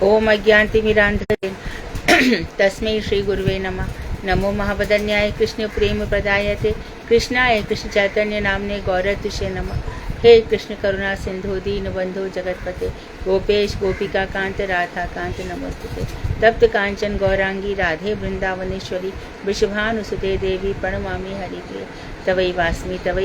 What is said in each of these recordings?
ओम अज्ञानतिमिरान्धकारे तस्मै श्री गुरुवे नमः। नमो महावदन्याय कृष्ण प्रेम प्रदायते कृष्णाय कृष्ण चैतन्य नामने गौरतुषे नमः। हे कृष्ण करुणा सिंधु दीन बंधु जगतपते गोपेश गोपिका कांत राधा कांत नमोस्तुते। तप्त कांचन गौरांगी राधे वृंदावनेश्वरी वृषभानुसुते देवी प्रणमामि हरिप्रिये। तवै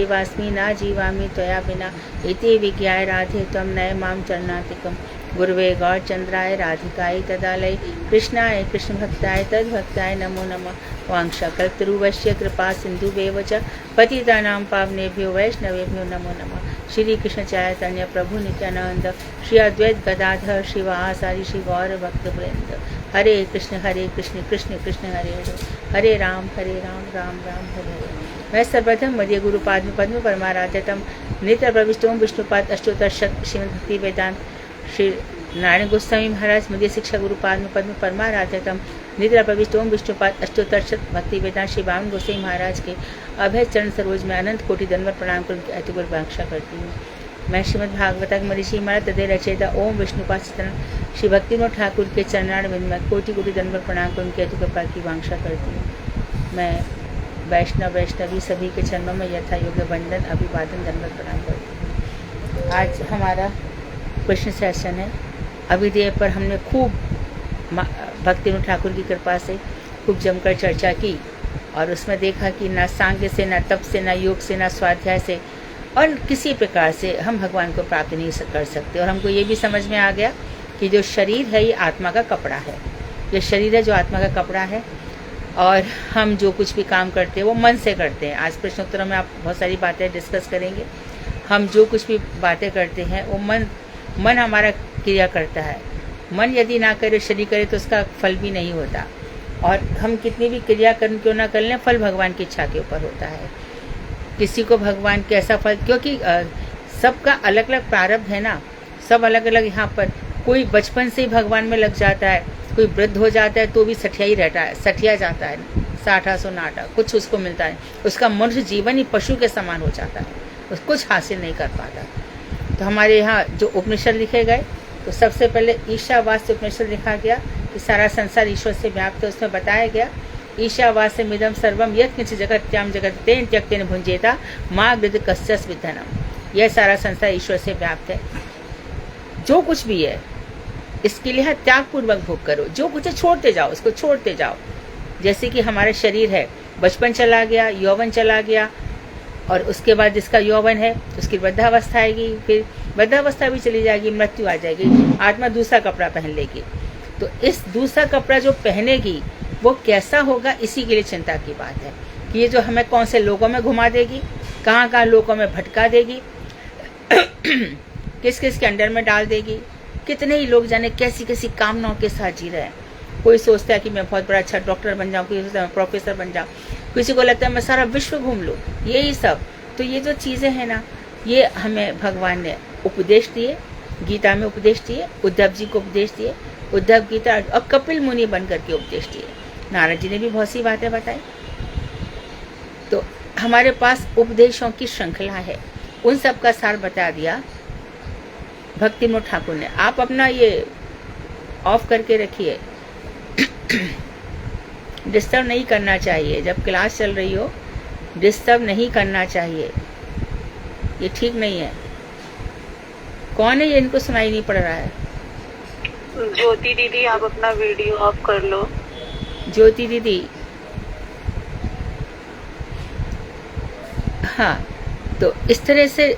वास्मि ना जीवामि त्वया विना इति विज्ञाय राधे त्वं नय मां चरणातिकम्। गुरुवे गौरचंद्राय राधिकाय तदालय कृष्णाय कृष्ण भक्ताय तद्भक्ताय नमो नमः। वांछाकल्पतरुवश्य कृपा सिन्धुवेव च पतितानां पावनेभ्यो वैष्णवेभ्यो नमो नमः। श्री कृष्ण चैतन्य प्रभु नित्यानंद श्री अद्वैत गदाधर शिवासादि श्री गौर भक्तवृंद। हरे कृष्ण कृष्ण कृष्ण हरे हरे, हरे राम राम राम हरे हरे। मैं सर्वप्रथम मध्य गुरु पाद्म पद्म परमाराध्यतम नित्य प्रविष्टों विष्णुपाद अष्टोत्तर श्रीमद् भक्ति वेदांत श्री नारायण गोस्वामी महाराज मध्य शिक्षा गुरु पाद्म पद्म परमाराध्यतम निद्रा प्रविष्टों विष्णुपाद अष्टोत्तर भक्ति वेदांत श्री वामन गोसाई महाराज के अभय चरण सरोज में अनंत कोटि दंडवत प्रणाम कर उनकी अति भाषा करती हूँ। मैं श्रीमद् भागवत मरीषि माला तदे रचयिता ओम विष्णुपाद श्री भक्तिविनोद ठाकुर के चरणार विंद में कोटि कोटि दंडवत प्रणाम कर उनकी अति कृपा की वांछा करती हूँ। मैं वैष्णवी सभी के चरणों में यथा योग्य वंदन अभिवादन दंडवत प्रणाम करती हूँ। आज हमारा कृष्ण सेशन है। अभिधेय पर हमने खूब भक्तिविनोद ठाकुर की कृपा से खूब जमकर चर्चा की और उसमें देखा कि ना सांख्य से, ना तप से, ना योग से, ना स्वाध्याय से और किसी प्रकार से हम भगवान को प्राप्त नहीं कर सकते। और हमको ये भी समझ में आ गया कि जो शरीर है ये आत्मा का कपड़ा है। ये शरीर है जो आत्मा का कपड़ा है और हम जो कुछ भी काम करते हैं वो मन से करते हैं। आज प्रश्नोत्तरों में आप बहुत सारी बातें डिस्कस करेंगे। हम जो कुछ भी बातें करते हैं वो मन हमारा क्रिया करता है। मन यदि ना करे, शरीर करे तो उसका फल भी नहीं होता। और हम कितनी भी क्रिया क्यों ना कर लें, फल भगवान की इच्छा के ऊपर होता है। किसी को भगवान कैसा फल, क्योंकि सबका अलग अलग प्रारब्ध है ना, सब अलग अलग। यहाँ पर कोई बचपन से ही भगवान में लग जाता है, कोई वृद्ध हो जाता है तो भी सठिया ही रहता है, सठिया जाता है, साठा सो नाटा कुछ उसको मिलता है। उसका मनुष्य जीवन ही पशु के समान हो जाता है, उसको कुछ हासिल नहीं कर पाता। तो हमारे यहाँ जो उपनिषद लिखे गए तो सबसे पहले ईशावास्य उपनिषद लिखा गया कि सारा संसार ईश्वर से व्याप्त है। उसमें बताया गया ईशावास्यमिदं सर्वम यत् किंचित् जगत्याम जगत तेन त्यक्तेन भुंजेता मा गृध कस्यस् विद्धनम। यह सारा संसार ईश्वर से व्याप्त है। जो कुछ भी है इसके लिए त्याग पूर्वक भोग करो। जो कुछ है छोड़ते जाओ, उसको छोड़ते जाओ। जैसे कि हमारा शरीर है, बचपन चला गया, यौवन चला गया और उसके बाद जिसका यौवन है उसकी वृद्धावस्था आएगी, फिर वृद्धावस्था भी चली जाएगी, मृत्यु आ जाएगी, आत्मा दूसरा कपड़ा पहन लेगी। तो इस दूसरा कपड़ा जो पहनेगी वो कैसा होगा, इसी के लिए चिंता की बात है कि ये जो हमें कौन से लोगों में घुमा देगी, कहाँ कहाँ लोगों में भटका देगी, किस किस के अंडर में डाल देगी। कितने ही लोग जाने कैसी कैसी कामनाओं के साथ जी रहे हैं। कोई सोचता है कि मैं बहुत बड़ा अच्छा डॉक्टर बन जाऊँ, कोई सोचता है मैं प्रोफेसर बन जाऊँ, किसी को लगता है मैं सारा विश्व घूम लूँ। यही सब तो ये जो चीज़ें हैं ना, ये हमें भगवान ने उपदेश दिए, गीता में उपदेश दिए, उद्धव जी को उपदेश दिए, उद्धव गीता और कपिल मुनि बन करके उपदेश दिए। नारद जी ने भी बहुत सी बातें बताई। तो हमारे पास उपदेशों की श्रृंखला है, उन सब का सार बता दिया भक्तिविनोद ठाकुर ने। आप अपना ये ऑफ करके रखिए, डिस्टर्ब नहीं करना चाहिए। जब क्लास चल रही हो डिस्टर्ब नहीं करना चाहिए, ये ठीक नहीं है। कौन है ये, इनको सुनाई नहीं पड़ रहा है? ज्योति दीदी, आप अपना वीडियो ऑफ कर लो। ज्योति दीदी, हाँ। तो इस तरह से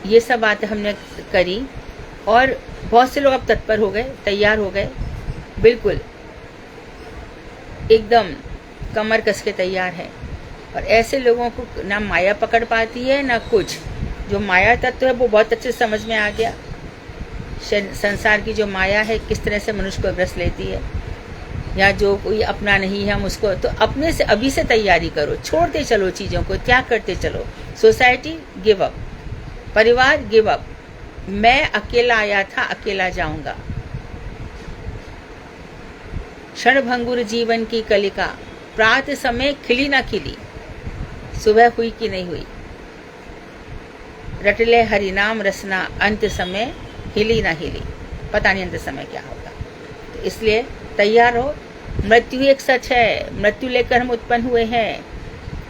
ये सब बातें हमने करी और बहुत से लोग अब तत्पर हो गए, तैयार हो गए, बिल्कुल एकदम कमर कस के तैयार है। और ऐसे लोगों को ना माया पकड़ पाती है ना कुछ। जो माया तत्व है वो बहुत अच्छे समझ में आ गया। संसार की जो माया है किस तरह से मनुष्य को ग्रस्त लेती है, या जो कोई अपना नहीं है हम उसको, तो अपने से अभी से तैयारी करो, छोड़ते चलो चीज़ों को, त्याग करते चलो। सोसाइटी गिव अप, परिवार गिव अप, मैं अकेला आया था अकेला जाऊंगा। क्षणभंगुर जीवन की कलिका, प्रात समय खिली ना खिली, सुबह हुई कि नहीं हुई। रटले हरिनाम रसना, अंत समय हिली ना हिली। पता नहीं अंत समय क्या होगा। तो इसलिए तैयार हो। मृत्यु एक सच है, मृत्यु लेकर हम उत्पन्न हुए हैं,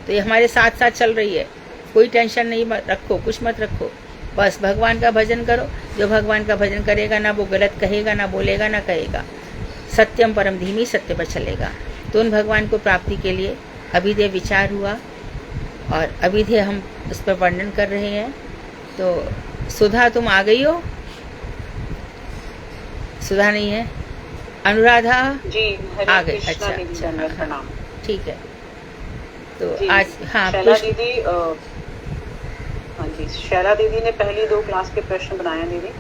तो ये हमारे साथ साथ चल रही है। कोई टेंशन नहीं रखो, कुछ मत रखो, बस भगवान का भजन करो। जो भगवान का भजन करेगा ना वो गलत कहेगा, ना बोलेगा, ना कहेगा। सत्यम परम धीमी, सत्य पर चलेगा। तो उन भगवान को प्राप्ति के लिए अभिधेय विचार हुआ और अभिधेय हम उस पर वर्णन कर रहे हैं। तो सुधा तुम आ गई हो? सुधा नहीं है, अनुराधा जी आ गए। कृष्णा अच्छा दीदी, अच्छा, धन्यवाद, प्रणाम। ठीक है। तो जी, आज हाँ शैला दीदी हाँ जी, शैला दीदी ने पहली 2 क्लास के प्रश्न बनाए दीदी,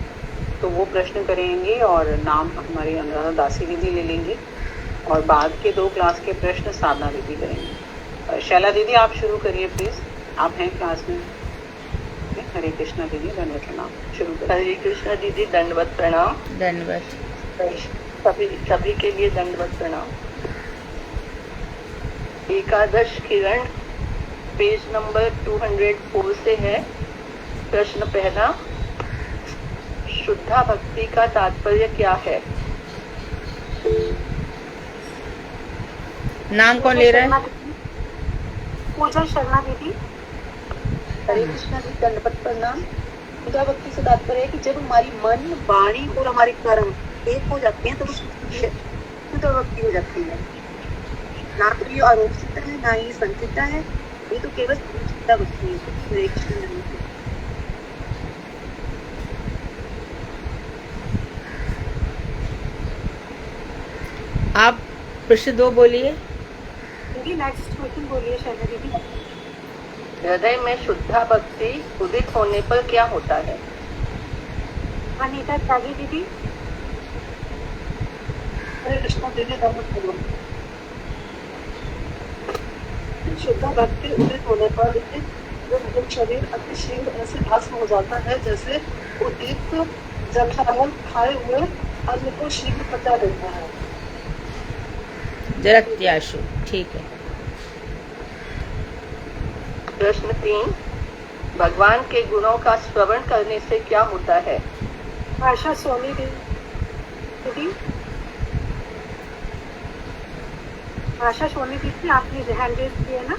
तो वो प्रश्न करेंगी और नाम हमारी अनुराधा दासी दीदी ले लेंगी और बाद के 2 क्लास के प्रश्न साधना दीदी करेंगी। शैला दीदी आप शुरू करिए प्लीज, आप हैं क्लास में। हरे कृष्णा दीदी, दंडवत प्रणाम, शुरू करिए। हरे कृष्णा दीदी, दंडवत प्रणाम। दंडवत। सभी के लिए दंडवत प्रणाम। एकादश किरण पेज नंबर 204 से है। प्रश्न पहला, शुद्धा भक्ति का तात्पर्य क्या है? नाम कौन ले रहा है? पूजा शर्मा दीदी। हरे कृष्णा दीदी, दंडवत प्रणाम। शुद्धा भक्ति से तात्पर्य है कि जब हमारी मन, वाणी और हमारे कर्म एक हो जाते हैं तो वो शुद्ध भक्ति हो जाती है। ना तो ये आरोपित है, ना ये संचित है, ये तो केवल शुद्ध भक्ति है। हरे कृष्णा दीदी। आप प्रश्न 2 बोलिए। नेक्स्ट क्वेश्चन बोलिए शैला दीदी। हृदय में शुद्धा भक्ति उदित होने पर क्या होता है? अनीता त्यागी दीदी। हरे कृष्णा दीदी, दंडवत प्रणाम। शुद्धा भक्ति उदित होने पर जब शरीर अतिशीघ्र ऐसे भस्म हो जाता है जैसे उदित जलसावन खाए हुए अन्न को शीघ्र पचा देता है। जरत्याशु, ठीक है। प्रश्न 3, भगवान के गुणों का श्रवण करने से क्या होता है? आशा सोनी दीदी। आशा सोनी दीदी, आपने हैंड रेज किया ना।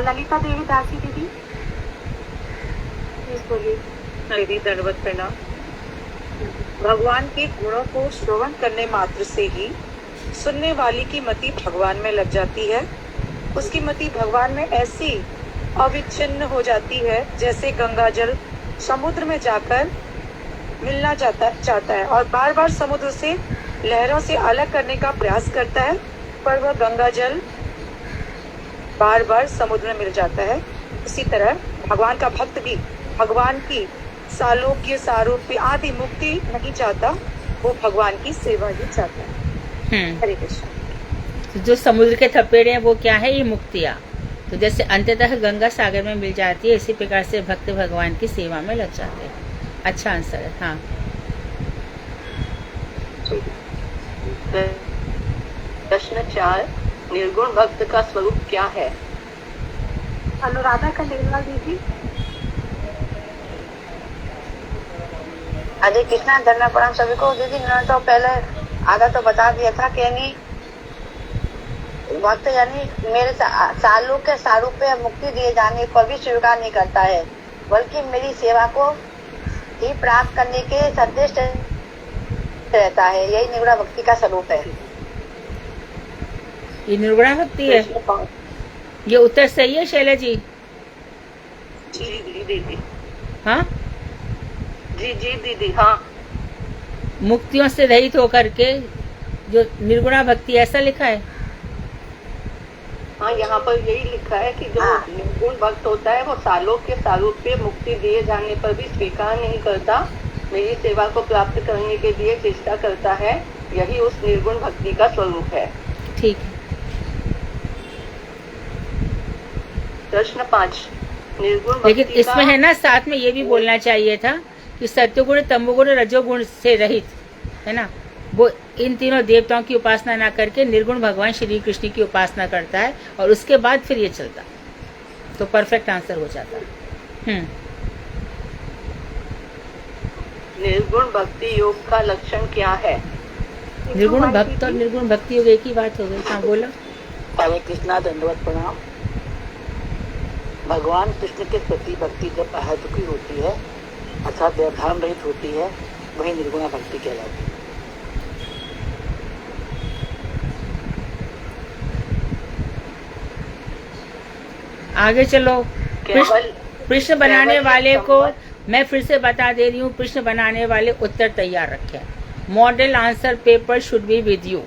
ललिता देवी दासी दीदी, प्लीज बोलिए। दीदी, दंडवत प्रणाम। भगवान के गुणों को श्रवण करने मात्र से ही सुनने वाली की मति भगवान में लग जाती है। उसकी मति भगवान में ऐसी अविच्छिन्न हो जाती है जैसे गंगा जल समुद्र में जाकर मिलना चाहता है और बार बार समुद्र से लहरों से अलग करने का प्रयास करता है, पर वह गंगा जल बार बार समुद्र में मिल जाता है। इसी तरह भगवान का भक्त भी भगवान की सालोक्य, सारूप्य आदि मुक्ति नहीं चाहता, वो भगवान की सेवा ही चाहता है। हरे कृष्ण। तो जो समुद्र के थपेड़े हैं वो क्या है? ये मुक्तियाँ। तो जैसे अंततः गंगा सागर में मिल जाती है, इसी प्रकार से भक्त भगवान की सेवा में लग जाते हैं। अच्छा आंसर है। हाँ, प्रश्न 4, निर्गुण भक्त का स्वरूप क्या है? अनुराधा खंडेलवाल दीदी। हरे कृष्णा, धन्यवाद प्रणाम सभी को। दीदी मैंने तो पहले आधा तो बता दिया था कि यानी भक्त यानी मेरे सालों के सारूप पे मुक्ति दिए जाने को भी स्वीकार नहीं करता है, बल्कि मेरी सेवा को ही प्राप्त करने के संतुष्ट रहता है। यही निर्गुण भक्ति का स्वरूप है। ये निर्गुणा भक्ति है। ये उत्तर सही है शैला जी? जी दीदी। हाँ, जी दीदी, हाँ। मुक्तियों से रहित होकर के जो निर्गुणा भक्ति, ऐसा लिखा है। हाँ, यहाँ पर यही लिखा है कि जो निर्गुण भक्त होता है वो सालों के सारूप पे मुक्ति दिए जाने पर भी स्वीकार नहीं करता, मेरी सेवा को प्राप्त करने के लिए चेष्टा करता है। यही उस निर्गुण भक्ति का स्वरूप है। ठीक है। प्रश्न 5, निर्गुण लेकिन भक्ति इसमें है ना, साथ में ये भी बोलना चाहिए था कि सत्वगुण, तमोगुण, रजोगुण से रहित है ना, वो इन तीनों देवताओं की उपासना ना करके निर्गुण भगवान श्री कृष्ण की उपासना करता है और उसके बाद फिर ये चलता, तो परफेक्ट आंसर हो जाता। निर्गुण भक्ति योग का लक्षण क्या है? निर्गुण भक्त और निर्गुण भक्ति योग एक ही बात हो गई। हाँ बोलो। हरे कृष्णा, दंडवत प्रणाम। भगवान कृष्ण के प्रति भक्ति जब अहेतुकी होती है अर्थात व्यवधान रहित होती है वही निर्गुणा भक्ति कहलाती है। आगे चलो। केवल प्रश्न बनाने केवल वाले को संमत- मैं फिर से बता दे रही हूँ, प्रश्न बनाने वाले उत्तर तैयार रखें। Model answer paper should be with you.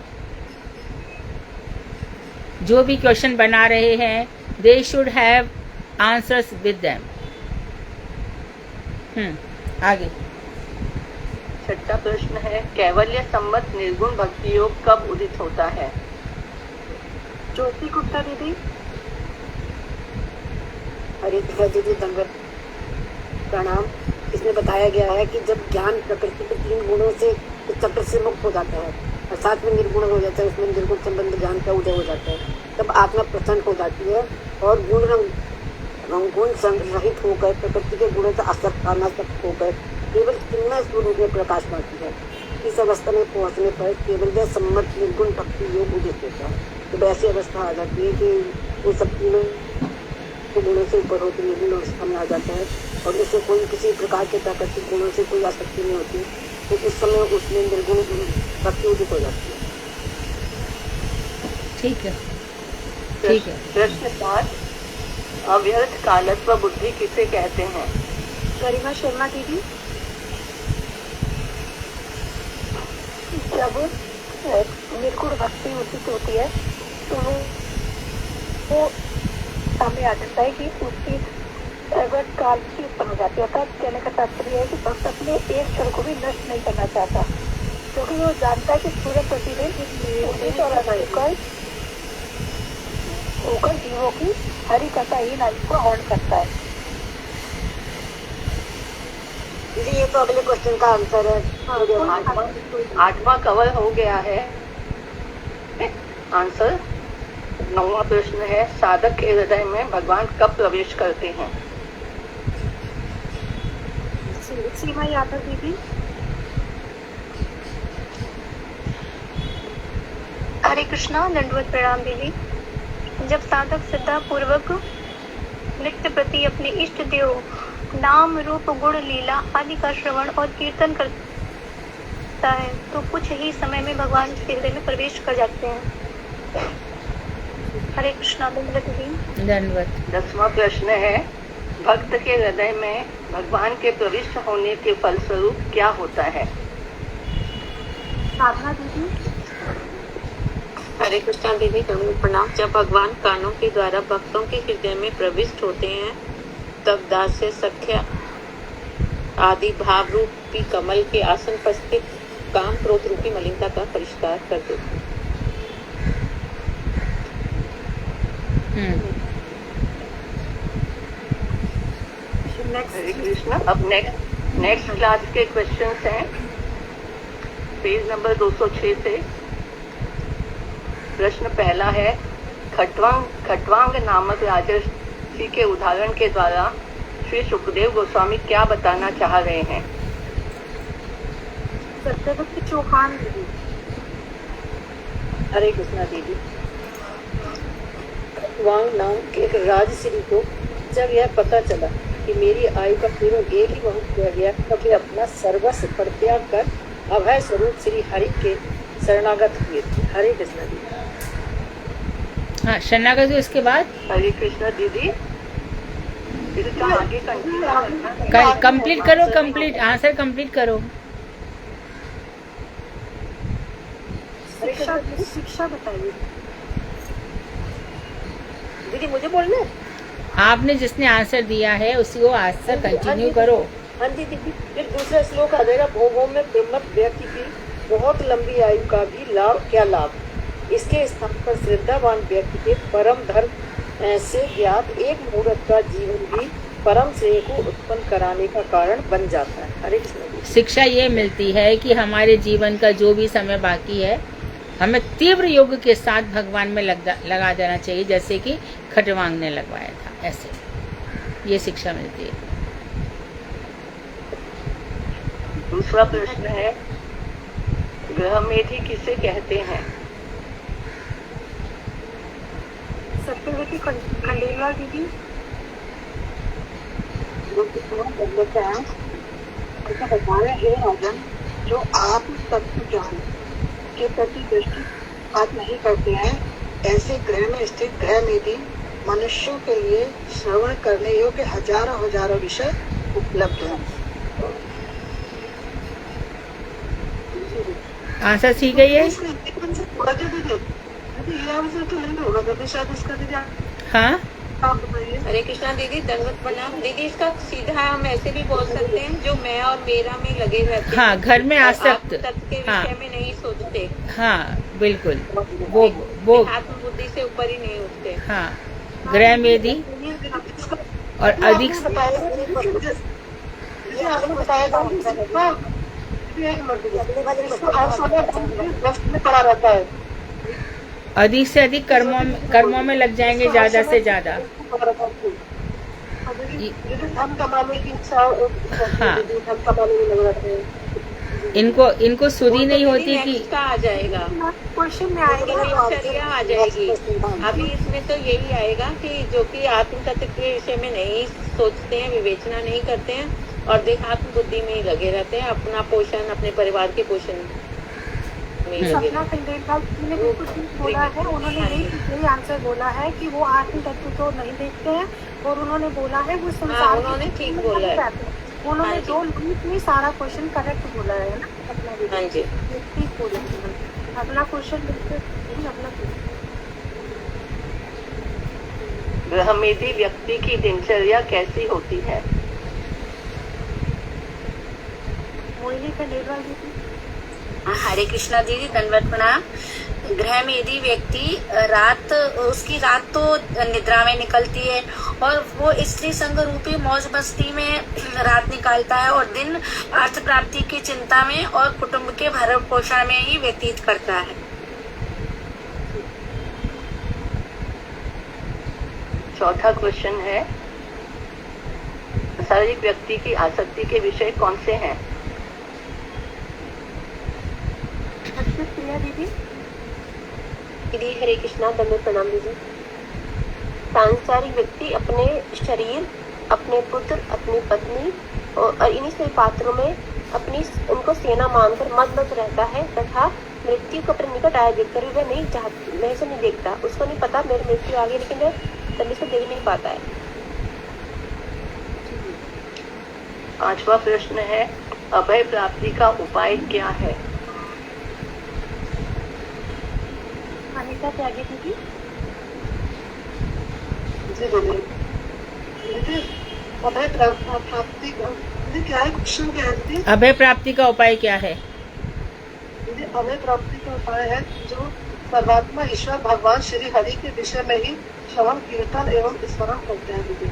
जो भी क्वेश्चन बना रहे हैं they should have answers with them. आगे। छठा प्रश्न है, कैवल्य सम्मत निर्गुण भक्ति योग कब उदित होता है? ज्योति गुप्ता दीदी। हरे कृष्णा दीदी, दंडवत प्रणाम। इसमें बताया गया है कि जब ज्ञान प्रकृति के 3 गुणों से चक्र से मुक्त हो जाता है और साथ में निर्गुण हो जाता है, उसमें निर्गुण संबंध ज्ञान का उदय हो जाता है, तब आत्मा प्रसन्न हो जाती है और गुण रहित होकर प्रकृति के गुणों से अनासक्त होकर केवल चिन्मय स्वरूप में प्रकाश पाती है। इस अवस्था में पहुंचने पर केवल सम्मत निर्गुण भक्ति योग उदित होता है। तो वैसी अवस्था आ जाती है कि वो सब तीनों गुणों से ऊपर होकर निर्गुण अवस्था में आ जाता है और उससे कोई किसी प्रकार के प्राकृतिक गुणों से कोई आसक्ति नहीं होती, तो उस समय उसमें निर्गुण भक्ति उदित हो जाती है। ठीक है, ठीक है। प्रश्न 5, अव्यर्थ कालत्व बुद्धि किसे कहते हैं? गरिमा शर्मा दीदी। जब निर्गुण भक्ति उचित होती है तो वो सामने आ जाता है कि उसकी अव्यर्थ काल की उत्पन्न हो जाती है। अर्थात कहने का तात्पर्य है कि भक्त अपने एक क्षण को भी नष्ट नहीं करना चाहता, क्योंकि वो जानता है कि पूरे प्रतिदिन उदित और अनायक होकर जीवों की हरि कथा ही नारी को हरण करता है। ये तो अगले क्वेश्चन का आंसर है। आठवां कवर हो गया है आंसर। 9वां प्रश्न है, साधक के हृदय में भगवान कब प्रवेश करते हैं? सीमा यादव दीदी। हरे कृष्णा, दंडवत प्रणाम दीदी। जब साधक श्रद्धा पूर्वक नित्य प्रति अपने इष्ट देव नाम रूप गुण लीला आदि का श्रवण और कीर्तन करता है तो कुछ ही समय में भगवान उसके हृदय में प्रवेश कर जाते हैं। हरे कृष्णा, दंडवत दीदी। धन्यवाद। 10वां प्रश्न है, भक्त के हृदय में भगवान के प्रविष्ट होने के फलस्वरूप क्या होता है? साधना दीदी। हरे कृष्णा दीदी, प्रणाम। जब भगवान कानों के द्वारा भक्तों के हृदय में प्रविष्ट होते हैं तब दास्य सख्य आदि भाव रूपी कमल के आसन पर स्थित काम क्रोध रूपी मलिनता का परिष्कार कर देते हैं। हरे कृष्णा। अब नेक्स्ट क्लास के क्वेश्चंस हैं पेज नंबर 206 से। प्रश्न पहला है, खट्वांग नामक राजर्षि के उदाहरण के द्वारा श्री सुखदेव गोस्वामी क्या बताना चाह रहे हैं? सत्यवती चौहान दीदी। हरे कृष्णा दीदी, वांग नाम के एक राजश्री को जब यह पता चला कि मेरी आयु का केवल एक ही बहुत किया गया तब वे अपना सर्वस्व परित्याग कर अभय स्वरूप श्री हरि के शरणागत हुए थे। हरे कृष्णा दीदी। हाँ, शरणागत हुए इसके बाद हरे कृष्णा दीदी, इसका आगे कंटिन्यू कंप्लीट करो, कंप्लीट आंसर कंप्लीट करो। शिक्षा बताइए दीदी। मुझे बोलना है? आपने जिसने आंसर दिया है उसी को आंसर कंटिन्यू करो। हाँ जी दीदी। फिर दूसरा श्लोक आ जाएगा, भोगों में ब्रह्मत व्यक्ति की बहुत लंबी आयु का भी लाभ क्या लाभ, इसके स्थान पर श्रद्धावान व्यक्ति के परम धर्म से ज्ञात एक मुहूर्त का जीवन भी परम श्रेय को उत्पन्न कराने का कारण बन जाता है। हरे कृष्ण। शिक्षा ये मिलती है कि हमारे जीवन का जो भी समय बाकी है हमें तीव्र योग के साथ भगवान में लगा देना चाहिए, जैसे कि खटवांग ने लगवाया था, ऐसे ये शिक्षा मिलती है। दूसरा प्रश्न है, ग्रह मेधी किसे कहते हैं? सत्यवती खंडेलवाल दीदी। ऐसा बता रहे हैं राजन, जो आत्म तत्व ज्ञान के प्रति दृष्टिपात नहीं करते हैं, ऐसे ग्रह में स्थित ग्रह में भी मनुष्यों के लिए श्रवण करने योग्य हजारों हजारों विषय उपलब्ध हैं। आंसर सी गई है। हाँ, हरे कृष्णा दीदी, दंडवत प्रणाम दीदी। इसका सीधा हम ऐसे भी बोल सकते हैं, जो मैं और मेरा में लगे रहते हैं। हाँ, घर में और आसक्त। तत्व के हाँ, विषय में नहीं सोचते। हाँ बिल्कुल, वो आत्म बुद्धि से ऊपर ही नहीं उठते। हाँ, ग्रह मेधी और अधिक पड़ा रहता है, अधिक से अधिक कर्मों में लग जाएंगे, ज्यादा से ज्यादा। धन कमाने की इच्छा, हाँ। धन कमाने में लग जाते हैं। इनको सुधी नहीं होती कि नेक्स्ट का आ जाएगा, क्वेश्चन में इनकी आएगा। दिनचर्या आ जाएगी। अभी इसमें तो यही आएगा कि जो कि आत्म तत्व के विषय में नहीं सोचते हैं, विवेचना नहीं करते हैं और देहात्म बुद्धि में ही लगे रहते हैं, अपना पोषण, अपने परिवार के पोषण में ही लगे सपना खंडेलवाल जी ने बिल्कुल ठीक बोला है। उन्होंने यही आंसर बोला है कि वो आत्म तत्व को नहीं देखते हैं और उन्होंने बोला है वो संसार उन्होंने ठीक बोला है। उन्होंने हाँ जी। 2 मिनट में सारा क्वेश्चन करेक्ट बोला है ना अपना। हाँ जी। ठीक बोला है। अपना क्वेश्चन बिल्कुल अपना ग्रह मेधी व्यक्ति की दिनचर्या कैसी होती है? मोहिनी खंडेलवाल जी की। हरे कृष्णा दीदी, दंडवत प्रणाम। ग्रह में यदि व्यक्ति उसकी रात तो निद्रा में निकलती है और वो स्त्री संग रूपी मौज मस्ती में रात निकालता है और दिन अर्थ प्राप्ति की चिंता में और कुटुंब के भरण पोषण में ही व्यतीत करता है। चौथा क्वेश्चन है, शारीरिक व्यक्ति की आसक्ति के विषय कौन से हैं? प्रिया दीदी। दीदी हरे कृष्णा, दंडवत प्रणाम दीदी। सांसारिक व्यक्ति अपने शरीर, अपने पुत्र, अपनी पत्नी और इन्हीं सभी पात्रों में उनको सेना मानकर मत रहता है तथा मृत्यु को अपने निकट आया देखकर वह ऐसे नहीं देखता। उसको नहीं पता मेरी मृत्यु आ गई, लेकिन वह तभी से देख नहीं पाता है। पांचवा प्रश्न है, अभय प्राप्ति का उपाय क्या है? अनिता त्यागी दीदी। अभय प्राप्ति क्या है, क्वेश्चन क्या है? अभय प्राप्ति का उपाय क्या है? अभय प्राप्ति का उपाय है जो सर्वात्मा ईश्वर भगवान श्री हरि के विषय में ही श्रवण कीर्तन एवं स्मरण करते हैं दीदी।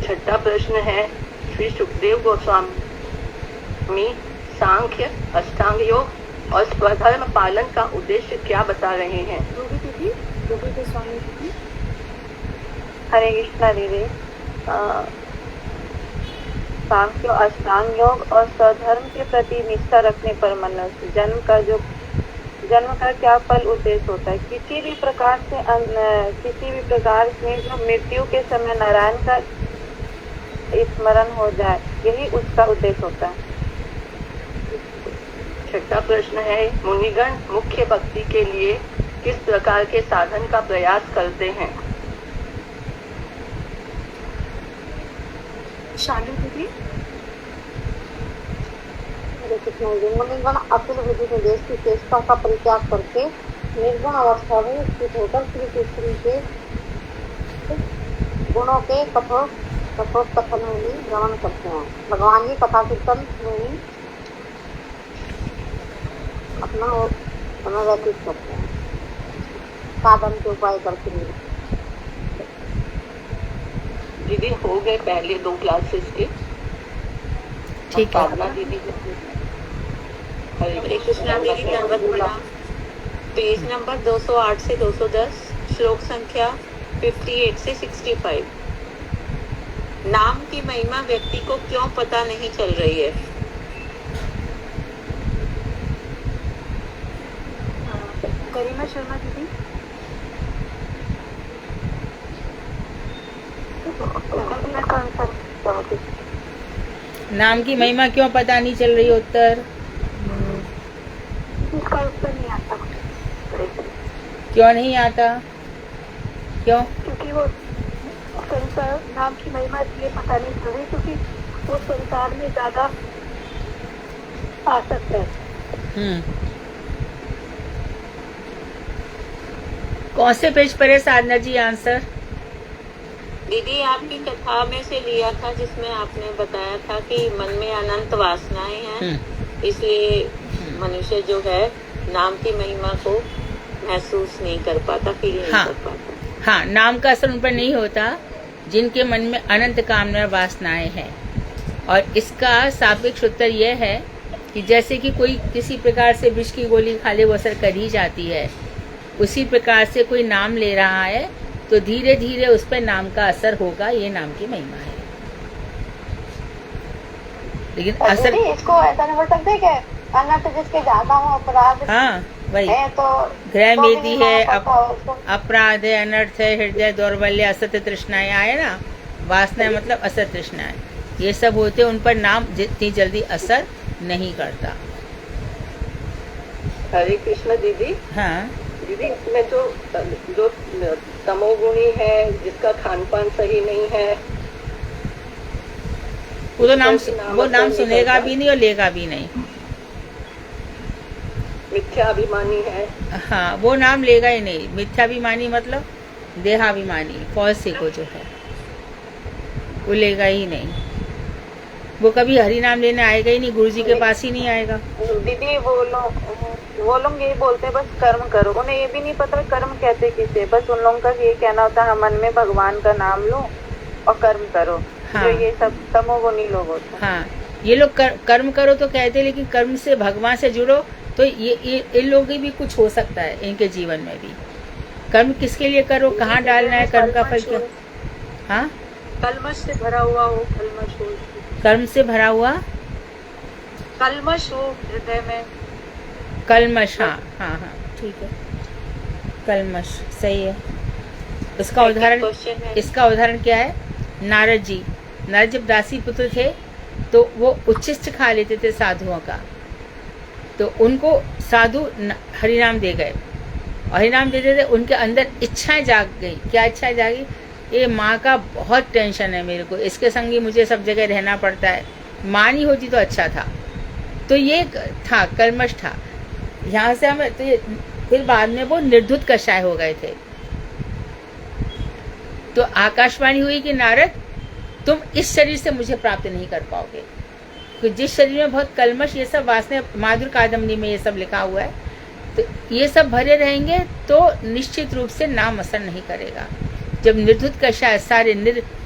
छठा प्रश्न है, श्री सुखदेव गोस्वामी सांख्य, अष्टांग योग और स्वधर्म पालन का उद्देश्य क्या बता रहे हैं? हरे कृष्णा दीदी, सांख्य, अष्टांग योग और स्वधर्म के प्रति निष्ठा रखने पर मनुष्य जन्म का क्या फल उद्देश्य होता है? किसी भी प्रकार से जो मृत्यु के समय नारायण का स्मरण हो जाए, यही उसका उद्देश्य होता है। छठा प्रश्न है, मुनिगण मुख्य भक्ति के लिए किस प्रकार के साधन का प्रयास करते हैं? शालू दीदी। मुनिगण अखिल विधि निर्देश की चेष्टा का परित्याग करके निर्गुण अवस्था में स्थित होकर श्री कृष्ण के गुणों के कठोर कथन में ही भ्रमण करते हैं। भगवान की कथा कीर्तन में ही अपना समय व्यतीत करते हैं, साधन के उपाय करते हैं। दीदी हो गए पहले 2 क्लासेस के। ठीक है। साधना दीदी। हरे कृष्णा दीदी, दंडवत प्रणाम। पेज नंबर 208 से 210, श्लोक संख्या 58 से 65। नाम की महिमा व्यक्ति को क्यों पता नहीं चल रही है? गरिमा शर्मा दीदी। नाम की महिमा क्यों पता नहीं चल रही? उत्तर उसका उत्तर नहीं आता। क्यों नहीं आता? क्यों? क्योंकि वो संसार नाम की महिमा इसलिए पता नहीं चल रही क्योंकि वो संसार में ज्यादा आसक्त है। कौन से पेज पर है साधना जी आंसर? दीदी आपकी कथा में से लिया था जिसमें आपने बताया था कि मन में अनंत वासनाएं हैं, इसलिए मनुष्य जो है नाम की महिमा को महसूस नहीं कर पाता, फील नहीं कर पाता। हाँ, नाम का असर उन पर नहीं होता जिनके मन में अनंत कामना वासनाएं हैं। और इसका सापेक्ष उत्तर यह है कि जैसे कि कोई किसी प्रकार से विष की गोली खा ले वो असर कर ही जाती है, उसी प्रकार से कोई नाम ले रहा है तो धीरे धीरे उस पर नाम का असर होगा। ये नाम की महिमा है। लेकिन असर इसको ऐसा नहीं बोल सकते कि अनंत जिसके ज्यादा हो अपराध, हाँ वही है तो ग्रह तो मेदी भी है, माफ होता है उसको। अपराध है, अनर्थ है, हृदय दौर्बल्य, असत्य तृष्णाएं आए ना। वासना मतलब असत्य तृष्णाएं, ये सब होते उन पर नाम जितनी जल्दी असर नहीं करता। हरे कृष्ण दीदी। हाँ दीदी, इसमें जो तमोगुणी है, जिसका खान पान सही नहीं है, वो तो नाम सुनेगा भी नहीं और लेगा भी नहीं। मिथ्याभिमानी है। हाँ, वो नाम लेगा ही नहीं। मिथ्याभिमानी मतलब देहाभिमानी, फॉल्स ईगो जो है वो लेगा ही नहीं। वो कभी हरि नाम लेने आएगा ही नहीं, गुरु जी के पास ही नहीं आएगा। दीदी वो लोग यही बोलते हैं बस कर्म करो, उन्हें ये भी नहीं पता कर्म कहते किसे। बस उन लोगों का ये कहना होता है मन में भगवान का नाम लो और कर्म करो। हाँ। तो ये सब तमोगुणी लोग होते हैं। हाँ, ये लोग कर्म करो तो कहते हैं, लेकिन कर्म से भगवान से जुड़ो तो ये इन लोगों की भी कुछ हो सकता है इनके जीवन में भी। कर्म किसके लिए करो, कहाँ डालना है, कर्म का फल क्या? हाँ, कलमश से भरा हुआ हो, कलमश हो, कर्म से भरा हुआ कलमश हो हृदय में, कलमश। हाँ हाँ हाँ, ठीक है, कलमश सही है। इसका उदाहरण क्या है? नारद जी जब दासी पुत्र थे तो वो उच्छिष्ट खा लेते थे साधुओं का, तो उनको साधु हरिनाम दे गए और हरिनाम देते थे, उनके अंदर इच्छाएं जाग गई। क्या इच्छाएं जागी? ये माँ का बहुत टेंशन है मेरे को, इसके संग ही मुझे सब जगह रहना पड़ता है, माँ नहीं होती तो अच्छा था। तो ये था, कलमश था। यहाँ से हमें तो फिर बाद में वो निर्धुत कषाय हो गए थे। तो आकाशवाणी हुई कि नारद तुम इस शरीर से मुझे प्राप्त नहीं कर पाओगे, तो जिस शरीर में बहुत कलमश, ये सब वासना, माधुर कादम्बनी में ये सब लिखा हुआ है, तो ये सब भरे रहेंगे तो निश्चित रूप से नाम असर नहीं करेगा। जब निर्धुत कषाय सारे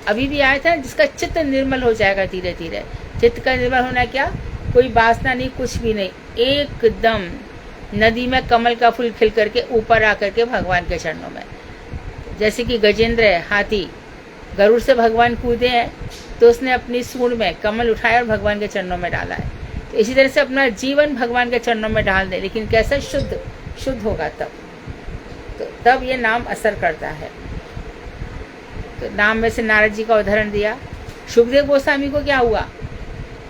अभी भी आया था, जिसका चित्त निर्मल हो जाएगा धीरे धीरे। चित्त का निर्मल होना क्या? कोई वासना नहीं, कुछ भी नहीं, एकदम नदी में कमल का फूल खिल करके ऊपर आकर के भगवान के चरणों में। जैसे कि गजेंद्र है, हाथी, गरुड़ से भगवान कूदे हैं तो उसने अपनी सूंड में कमल उठाया और भगवान के चरणों में डाला है। तो इसी तरह से अपना जीवन भगवान के चरणों में डाल दे, लेकिन कैसा? शुद्ध होगा तब ये नाम असर करता है। तो नाम में से नारद जी का उदाहरण दिया। सुखदेव गोस्वामी को क्या हुआ?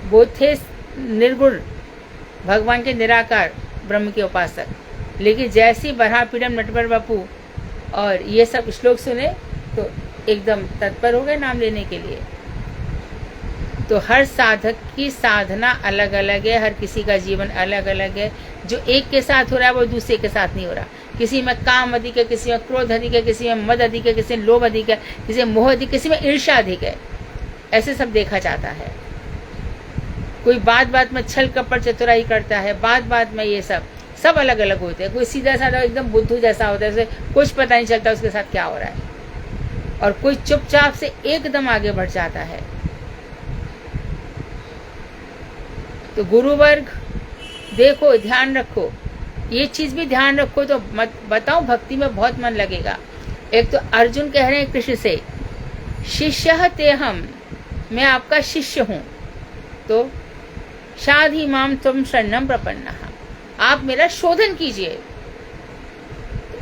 वो थे निर्गुण, भगवान के निराकार ब्रह्म के उपासक, लेकिन जैसी बरहा पीड़म नटवर बपू और ये सब श्लोक सुने तो एकदम तत्पर हो गए नाम लेने के लिए। तो हर साधक की साधना अलग अलग है, हर किसी का जीवन अलग अलग है। जो एक के साथ हो रहा है वो दूसरे के साथ नहीं हो रहा। किसी में काम अधिक है, किसी में क्रोध अधिक है, किसी में मद अधिक है, किसी में लोभ अधिक है, किसी में मोह अधिक, किसी में ईर्ष्या अधिक है। ऐसे सब देखा जाता है। कोई बात में छल कपट चतुराई करता है, बात में ये सब अलग अलग होते हैं। कोई सीधा साधा एकदम बुद्धू जैसा होता है, कुछ पता नहीं चलता उसके साथ क्या हो रहा है, और कोई चुपचाप से एकदम आगे बढ़ जाता है। तो गुरु वर्ग देखो, ध्यान रखो, ये चीज भी ध्यान रखो तो मत बताओ, भक्ति में बहुत मन लगेगा। एक तो अर्जुन कह रहे हैं कृष्ण से, शिष्य ते हम मैं आपका शिष्य हूँ। तो शाधि माम त्वं शरणं प्रपन्नः, आप मेरा शोधन कीजिए।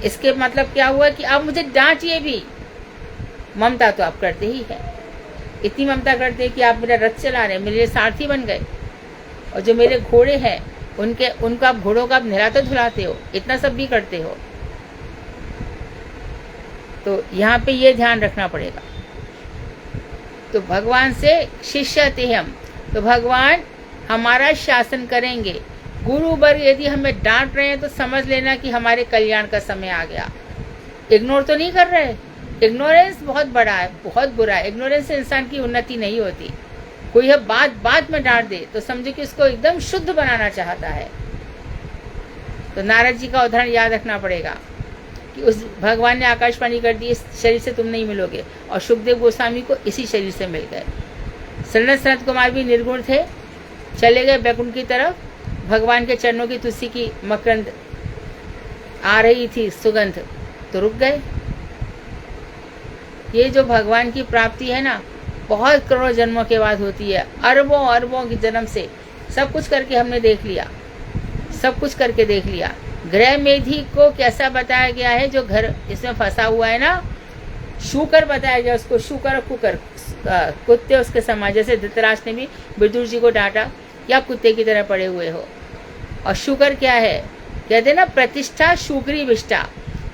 इसके मतलब क्या हुआ कि आप मुझे डांटिए भी, ममता तो आप करते ही हैं। इतनी ममता करते हैं कि आप मेरा रथ चला रहे, मेरे लिए सारथी बन गए, और जो मेरे घोड़े हैं उनको आप घोड़ों का आप नहलाते धुलाते हो, इतना सब भी करते हो। तो यहाँ पे ये ध्यान रखना पड़ेगा। तो भगवान से शिष्य थे हम, तो भगवान हमारा शासन करेंगे। गुरु वर्ग यदि हमें डांट रहे हैं तो समझ लेना कि हमारे कल्याण का समय आ गया। इग्नोर तो नहीं कर रहे। इग्नोरेंस बहुत बड़ा है, बहुत बुरा है। इग्नोरेंस से इंसान की उन्नति नहीं होती। कोई है बात में डांट दे तो समझो कि उसको एकदम शुद्ध बनाना चाहता है। तो नारद जी का उदाहरण याद रखना पड़ेगा कि उस भगवान ने आकाशवाणी कर दी, इस शरीर से तुम नहीं मिलोगे, और सुखदेव गोस्वामी को इसी शरीर से मिल गए। सनत कुमार भी निर्गुण थे, चले गए बैकुंठ की तरफ। भगवान के चरणों की तुलसी की मकरंद आ रही थी सुगंध, तो रुक गए। ये जो भगवान की प्राप्ति है ना, बहुत करोड़ों जन्मों के बाद होती है। अरबों अरबों की जन्म से सब कुछ करके हमने देख लिया, सब कुछ करके देख लिया। गृह मेधी को कैसा बताया गया है, जो घर इसमें फंसा हुआ है ना, शूकर बताया गया उसको, शूकर और कुकर, कुत्ते उसके समान। जैसे धृतराष्ट्र ने भी विदुर जी को डांटा, या कुत्ते की तरह पड़े हुए हो। और शुकर क्या है, कहते ना प्रतिष्ठा शुक्री विष्ठा।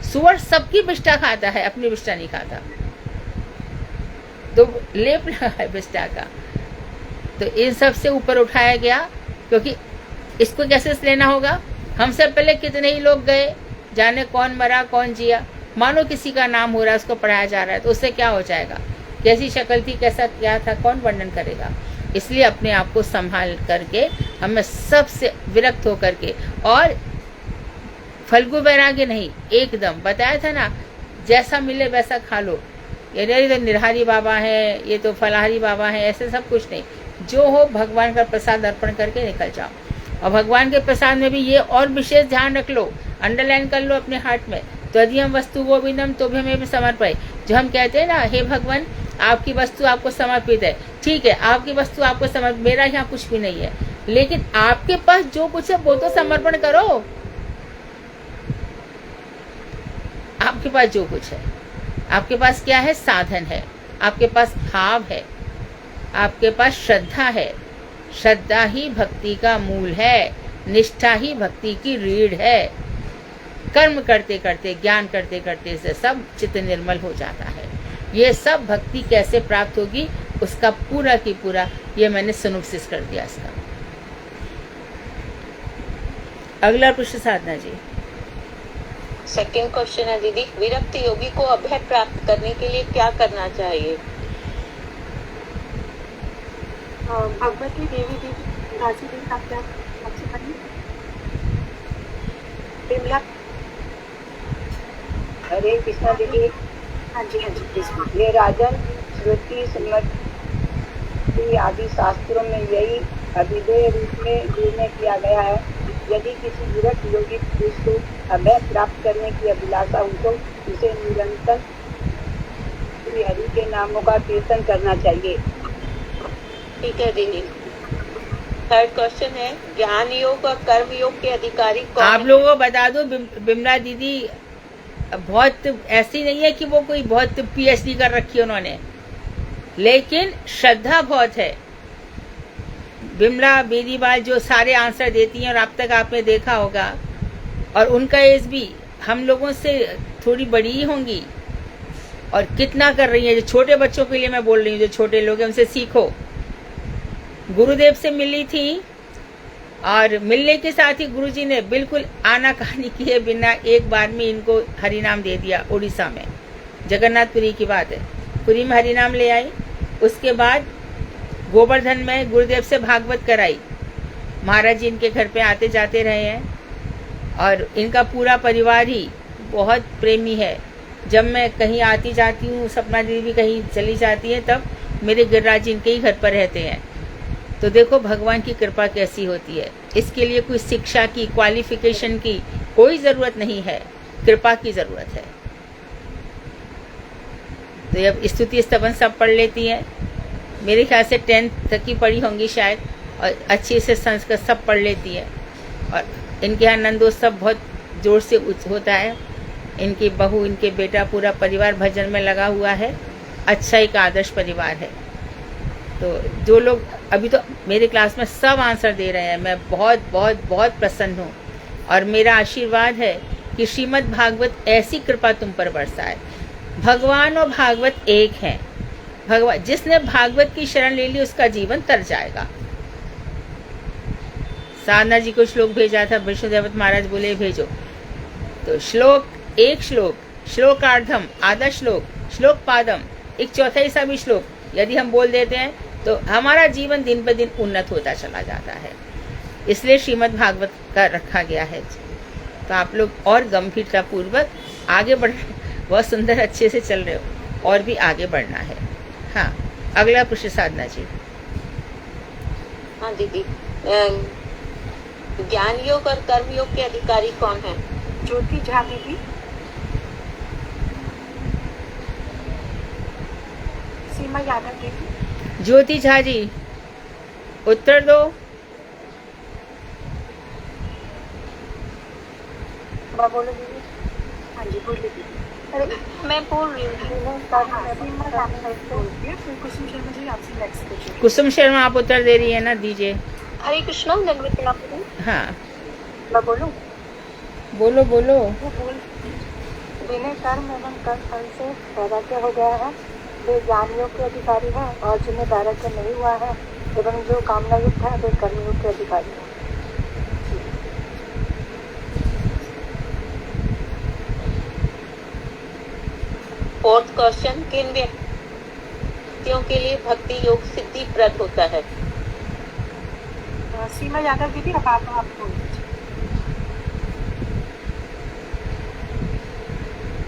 सुअर सबकी विष्ठा खाता है, अपनी विष्ठा नहीं खाता, तो लेप लगा है विष्ठा का। तो इन सब से ऊपर उठाया गया, क्योंकि इसको कैसे लेना होगा। हमसे पहले कितने ही लोग गए, जाने कौन मरा कौन जिया। मानो किसी का नाम हो रहा है, उसको पढ़ाया जा रहा है, तो उससे क्या हो जाएगा, कैसी शक्ल थी, कैसा क्या था, कौन वर्णन करेगा। इसलिए अपने आप को संभाल करके, हमें सबसे विरक्त होकर के, और फल्गु वैराग्य नहीं, एकदम बताया था ना, जैसा मिले वैसा खा लो। ये तो निरहारी बाबा है, ये तो फलाहारी बाबा है, ऐसे सब कुछ नहीं। जो हो भगवान का प्रसाद अर्पण करके निकल जाओ। और भगवान के प्रसाद में भी ये और विशेष ध्यान रख लो, अंडरलाइन कर लो अपने हार्ट में, त्वदीयम वस्तु वो विनम तो भी हमें समर्पय। जो हम कहते हैं ना, हे भगवान आपकी वस्तु आपको समर्पित है, ठीक है, आपकी वस्तु आपको समर्पित, मेरा यहाँ कुछ भी नहीं है, लेकिन आपके पास जो कुछ है वो तो समर्पण करो। आपके पास जो कुछ है, आपके पास क्या है, साधन है, आपके पास भाव है, आपके पास श्रद्धा है। श्रद्धा ही भक्ति का मूल है, निष्ठा ही भक्ति की रीढ़ है। कर्म करते करते, ज्ञान करते करते से सब चित्त निर्मल हो जाता है। ये सब भक्ति कैसे प्राप्त होगी, उसका पूरा की पूरा ये मैंने सिनोप्सिस कर दिया इसका। अगला प्रश्न साधना जी। सेकंड क्वेश्चन है दीदी, विरक्त योगी को अभय प्राप्त करने के लिए क्या करना चाहिए? भगवती देवी दासी देवी आप क्या आपसे करें? बिमला। हरे कृष्णा दीदी। हाँ जी प्लीज। ये राजन श्रुति स्मृति आदि शास्त्रों में यही अभिधेय रूप में निर्णय किया गया है। यदि किसी विरक्त योगी पुरुष को अभय प्राप्त करने की अभिलाषा हो तो उसे निरंतर श्री हरि के नामों का कीर्तन करना चाहिए। ठीक है दीदी। थर्ड क्वेश्चन है, ज्ञान योग और कर्म योग के अधिकारी कौन? आप लोगों को बता दो, बिमला दीदी बहुत ऐसी नहीं है कि वो कोई बहुत पीएचडी कर रखी है उन्होंने, लेकिन श्रद्धा बहुत है। बिमला बेदीवाल जो सारे आंसर देती हैं, और अब तक आपने देखा होगा, और उनका एज भी हम लोगों से थोड़ी बड़ी ही होंगी, और कितना कर रही है। जो छोटे बच्चों के लिए मैं बोल रही हूँ, जो छोटे लोग हैं उनसे सीखो। गुरुदेव से मिली थी, और मिलने के साथ ही गुरुजी ने बिल्कुल आनाकानी किए बिना एक बार में इनको हरिनाम दे दिया। उड़ीसा में जगन्नाथपुरी की बात है, पुरी में हरिनाम ले आई। उसके बाद गोवर्धन में गुरुदेव से भागवत कराई। महाराज जी इनके घर पे आते जाते रहे हैं, और इनका पूरा परिवार ही बहुत प्रेमी है। जब मैं कहीं आती जाती हूँ, सपना दीदी भी कहीं चली जाती है, तब मेरे गिरिराज जी इनके ही घर पर रहते हैं। तो देखो भगवान की कृपा कैसी होती है। इसके लिए कोई शिक्षा की, क्वालिफिकेशन की कोई जरूरत नहीं है, कृपा की जरूरत है। तो अब स्तुति स्तवन सब पढ़ लेती हैं, मेरे ख्याल से 10th तक की पढ़ी होंगी शायद, और अच्छे से संस्कृत सब पढ़ लेती है। और इनके यहाँ नंदोत्सव बहुत जोर से होता है। इनकी बहू, इनके बेटा, पूरा परिवार भजन में लगा हुआ है। अच्छा एक आदर्श परिवार है। तो जो लोग अभी तो मेरे क्लास में सब आंसर दे रहे हैं, मैं बहुत बहुत बहुत प्रसन्न हूँ। और मेरा आशीर्वाद है कि श्रीमद् भागवत ऐसी कृपा तुम पर बरसाए। भगवान और भागवत एक हैं। भगवान, जिसने भागवत की शरण ले ली उसका जीवन तर जाएगा। साधना जी को श्लोक भेजा था, विष्णुदेवत महाराज बोले भेजो, तो श्लोक, एक श्लोक, श्लोकार्धम, आधा श्लोक, श्लोक पादम, एक चौथाई सा भी श्लोक यदि हम बोल देते हैं तो हमारा जीवन दिन ब दिन उन्नत होता चला जाता है। इसलिए श्रीमद् भागवत का रखा गया है। तो आप लोग और गंभीरता पूर्वक आगे बढ़, बहुत सुंदर अच्छे से चल रहे हो, और भी आगे बढ़ना है। हाँ, अगला प्रश्न साधना जी। हाँ दीदी, ज्ञान योग और कर्म योग के अधिकारी कौन है? ज्योति झा दीदी। सीमा यादव दीदी। ज्योति झा जी, उत्तर दो। बोलो दीदी। हाँ जी बोलिए दीदी। मैं बोल रही हूँ। कुसुम शर्मा जी आपसे नेक्स्ट क्वेश्चन। कुसुम शर्मा आप उत्तर दे रही है ना, दीजिए। हरे कृष्णा, दंडवत प्रणाम। हाँ मैं बोलूं? बोलो बोलो। जिन्हें कर्म एवं कर्म फल से वैराग्य हो गया है वे ज्ञान योग के अधिकारी हैं, और जिन्हें वैराग्य नहीं हुआ है एवं जो कामना युक्त है वे कर्म योग के अधिकारी हैं। फोर्थ क्वेश्चन, किन व्यक्तियों के लिए भक्ति योग सिद्धि प्रद होता है? सीमा यादव दीदी, अब आप बोल दीजिए।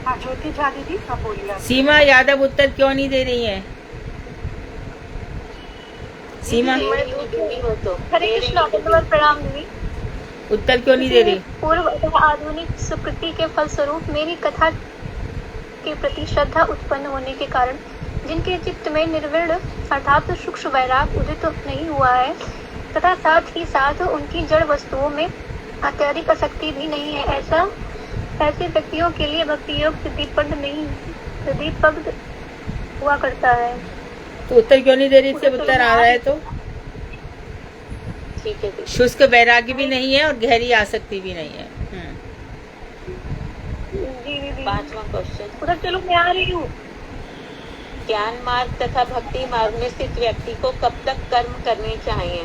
हाँ ज्योति झा दीदी, आप बोलिए। सीमा यादव उत्तर क्यों नहीं दे रही है? सीमा हरे कृष्णा, दंडवत प्रणाम दीदी। उत्तर क्यों नहीं दे रही? पूर्व अथवा आधुनिक सुकृति के फलस्वरूप मेरी कथा के प्रति श्रद्धा उत्पन्न होने के कारण जिनके चित्त में निर्विण अर्थात सूक्ष्म वैराग उदित नहीं हुआ है, तथा साथ ही साथ उनकी जड़ वस्तुओं में अत्यधिक आसक्ति भी नहीं है, ऐसे व्यक्तियों के लिए भक्ति योग सिद्धिपद हुआ करता है। तो उत्तर क्यों नहीं दे रही थी? उत्तर आ रहा है तो ठीक है। शुष्क वैराग्य भी नहीं है और गहरी आसक्ति भी नहीं है। पांचवा क्वेश्चन, उधर चलो, मैं आ रही हूँ। ज्ञान मार्ग तथा भक्ति मार्ग में स्थित व्यक्ति को कब तक कर्म करने चाहिए?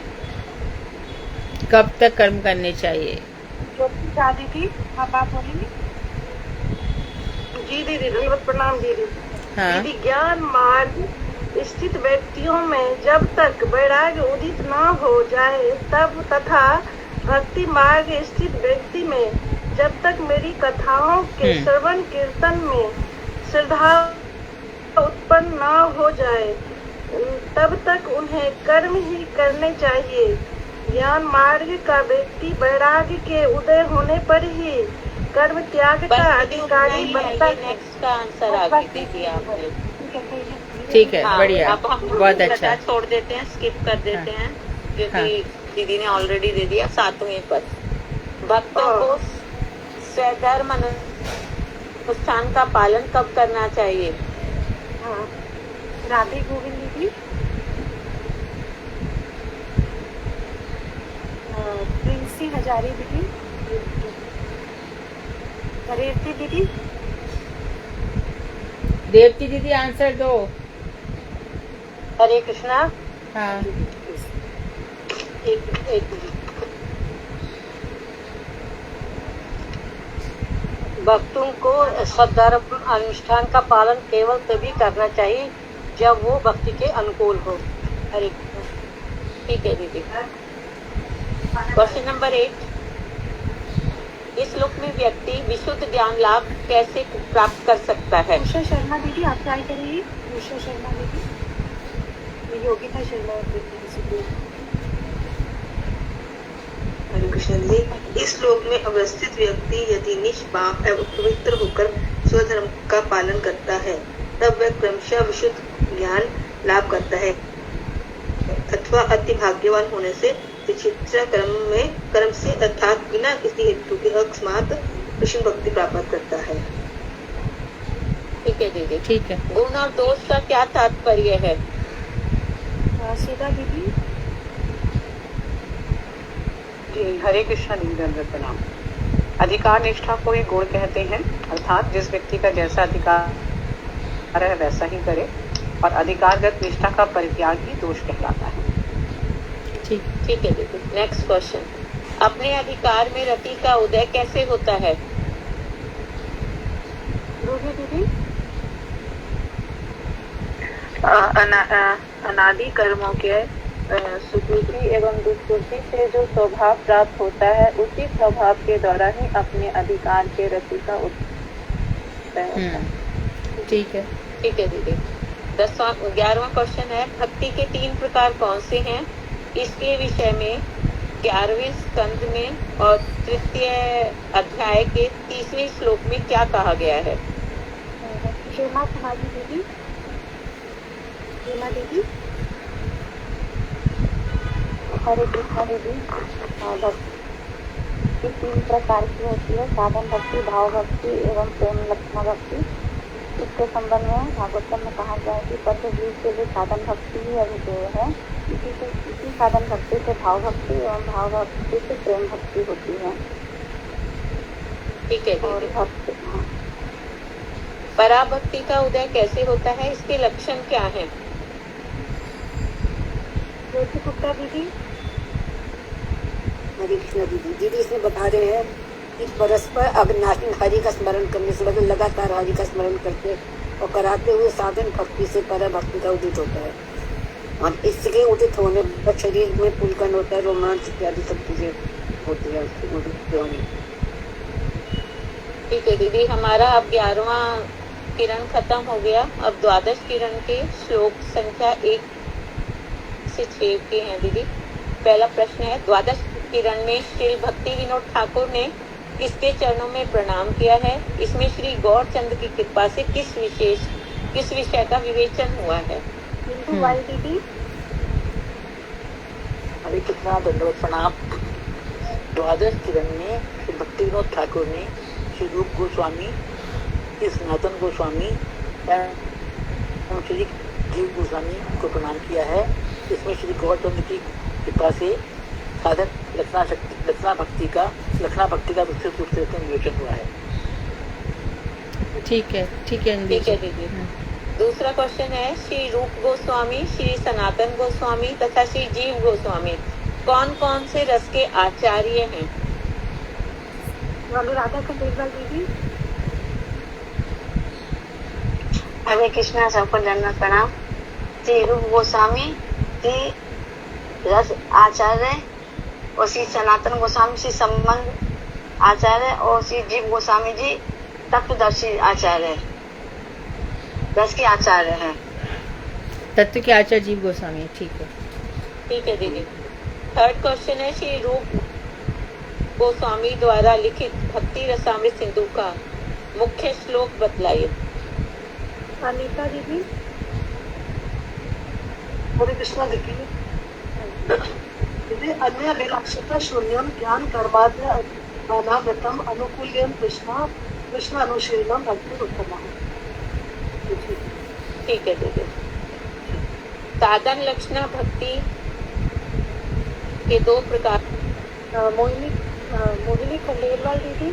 कब तक कर्म करने चाहिए? शादी थी, अब आप बोलेंगे। जी दीदी, दंडवत प्रणाम दीदी। हाँ। दीदी, ज्ञान मार्ग स्थित व्यक्तियों में जब तक वैराग्य उदित न हो जाए तब, तथा भक्ति मार्ग स्थित व्यक्ति में जब तक मेरी कथाओं के श्रवण कीर्तन में श्रद्धा उत्पन्न न हो जाए तब तक उन्हें कर्म ही करने चाहिए। ज्ञान मार्ग का व्यक्ति वैराग्य के उदय होने पर ही कर्म त्याग का अधिकारी बनता है। नेक्स्ट का आंसर आगे दे दिया आपने। ठीक है, हाँ, बढ़िया, अब हम बहुत अच्छा। छोड़ देते हैं, स्किप कर देते हैं, क्योंकि दीदी ने ऑलरेडी दे दिया। 7वें पद, भक्तों को स्वधर्म अनुष्ठान का पालन कब करना चाहिए? राधे गोविंद दीदी। प्रिंसी हजारी दीदी। रेवती दीदी। देवती दीदी आंसर दो। हरे कृष्णा। हाँ। एक भक्तों को सद्धर्म अनुष्ठान का पालन केवल तभी करना चाहिए जब वो भक्ति के अनुकूल हो। हरे ठीक है दीदी। क्वेश्चन नंबर 8, इस लोक में व्यक्ति विशुद्ध ज्ञान लाभ कैसे प्राप्त कर सकता है? उषा शर्मा दीदी, आप ट्राई करिए। उषा शर्मा दीदी, योगिता शर्मा दीदी। हरे कृष्ण दीदी, इस श्लोक में अवस्थित व्यक्ति यदि निष्पाप एवं पवित्र होकर स्वधर्म का पालन करता है तब वह क्रमशः विशुद्ध ज्ञान लाभ करता है। वह अति भाग्यवान होने से विचित्र कर्म से अर्थात बिना किसी हेतु के अकस्मात कृष्ण भक्ति प्राप्त करता है। ठीक है दीदी। ठीक है। गुण और दोष का क्या तात्पर्य है? सीधा दीदी। जी, हरे कृष्णा दीदी, दंडवत प्रणाम। अधिकार निष्ठा को ही गुण कहते हैं, अर्थात जिस व्यक्ति का जैसा अधिकार है वैसा ही करे, और अधिकारगत निष्ठा का परित्याग ही दोष कहलाता है। ठीक है दीदी। नेक्स्ट क्वेश्चन, अपने अधिकार में रति का उदय कैसे होता है? दीदी। अनादि कर्मों के सुकृति एवं दुष्कृति से जो स्वभाव प्राप्त होता है, उसी स्वभाव के द्वारा ही अपने अधिकार के रति का उदय होता है। ठीक है। ठीक है दीदी। 11वां क्वेश्चन है, भक्ति के 3 प्रकार कौन से हैं? इसके विषय में 11वें स्कंद में और 3य अध्याय के 30वें श्लोक में क्या कहा गया है? क्षेमा कुमारी दीदी। क्षेमा दीदी। हरे कृष्णा दीदी। भक्ति 3 प्रकार की होती है, साधन भक्ति, भाव भक्ति एवं प्रेम लक्षणा भक्ति। इसके संबंध में भागवतम में कहा गया है कि पद्म जीव के लिए साधन भक्ति ही अभिधेय है। इसी साधन भक्ति से भाव भक्ति एवं भाव भक्ति से प्रेम भक्ति होती है। ठीक है और दीदी। भक्ति पराभक्ति का उदय कैसे होता है? इसके लक्षण क्या हैं? ज्योति गुप्ता दीदी। हरे कृष्णा दीदी। दीदी इसमें बता रहे हैं कि परस्पर अविनाशी हरि का स्मरण करने से, मतलब लगातार हरि का स्मरण करते और कराते हुए साधन भक्ति से पर भक्ति का उदित होता है, और इसके उदित होने पर शरीर में पुलकन होता है, रोमांच इत्यादि सब चीजें होती है उसके उदित होने। ठीक है दीदी। हमारा अब 11वां किरण खत्म हो गया। अब 12 किरण के श्लोक संख्या 1 से 6 के हैं दीदी। पहला प्रश्न है, 12 किरण में श्री भक्ति विनोद ठाकुर ने किसके चरणों में प्रणाम किया है? इसमें श्री गौरचंद की कृपा से किस विषय का विवेचन हुआ है? दीदी। हरे कृष्णा दंडवत प्रणाम। 12 किरण में श्री भक्ति विनोद ठाकुर ने श्री रूप गोस्वामी, श्री सनातन गोस्वामी एवं श्री जीव गोस्वामी को प्रणाम किया है। इसमें श्री गौरचंद की कृपा से साधक लक्षणा भक्ति का विस्तृत रूप से विवेचन हुआ है। ठीक है। ठीक है दीदी। दूसरा क्वेश्चन है, श्री रूप गोस्वामी, श्री सनातन गोस्वामी तथा श्री जीव गोस्वामी कौन कौन से रस के आचार्य हैं? राधा खंडेलवाल दीदी। हरे कृष्णा, सबको दंडवत प्रणाम। श्री रूप गोस्वामी जी रस आचार्य और श्री सनातन गोस्वामी श्री संबंध आचार्य और श्री जीव गोस्वामी जी तत्वदर्शी आचार्य, रस के आचार्य हैं। तत्व के आचार्य जीव गोस्वामी। ठीक है। ठीक है दीदी। थर्ड क्वेश्चन है, श्री रूप गोस्वामी द्वारा लिखित भक्ति रसामृत सिंधु का मुख्य श्लोक बतलाइए। अनीता दीदी। हरे कृष्णा दीदी। अन्य विलक्षणता शून्यम ज्ञान कर्माद्य अनागतम अनुकूल्यम कृष्ण अनुशीलनम भक्ति उत्तमः। ठीक है दीदी। साधन लक्षणा भक्ति के 2 प्रकार। मोहिनी खंडेलवाल दीदी।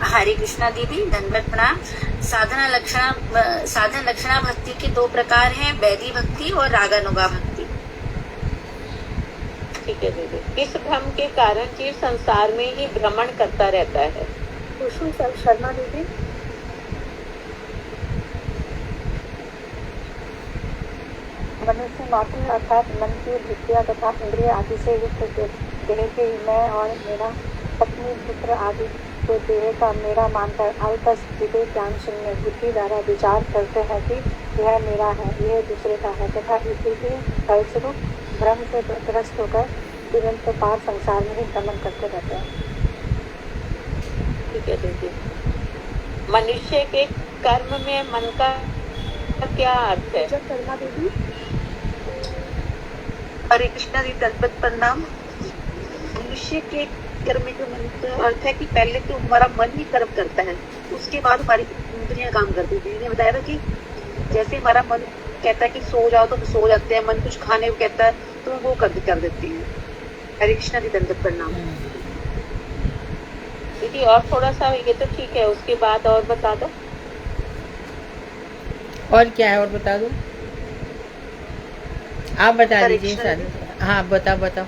हरे कृष्णा दीदी, दंडवत प्रणाम। साधन लक्षणा भक्ति के 2 प्रकार हैं, वैदी भक्ति और रागानुगा भक्ति। ठीक है दीदी। किस भ्रम के कारण जीव संसार में ही भ्रमण करता रहता है? कुसुम शर्मा दीदी। मनुष्य मात्र अर्थात मन की वृत्तियां तथा इंद्रिय आदि से युक्त देह के मैं और मेरा पत्नी पुत्र आदि को देह का मेरा मानकर अल्पस विवेक ज्ञान शून्य बुद्धि द्वारा विचार करते हैं कि यह मेरा है, यह दूसरे का है, तथा इसी के फलस्वरूप भ्रम से ग्रस्त होकर निरंतर पार संसार में ही भ्रमण करते रहते हैं। ठीक है दीदी। मनुष्य के कर्म में मन का क्या अर्थ है? जब कर्मा दीदी। हरे कृष्णा जी, दंडवत प्रणाम। मनुष्य के कर्म का मंत्र अर्थ है कि पहले तो हमारा मन ही कर्म करता है, उसके बाद हमारी इंद्रियां काम करती है। दीदी ने बताया था कि जैसे हमारा मन कहता है कि सो जाओ तो सो जाते हैं, मन कुछ खाने को कहता है तो वो कर देती है। हरे कृष्णा जी, दंडवत प्रणाम। दीदी और थोड़ा सा ये तो ठीक है, उसके बाद और बता दो। और क्या है, और बता दो, आप बता दीजिए सर। हाँ बताओ बताओ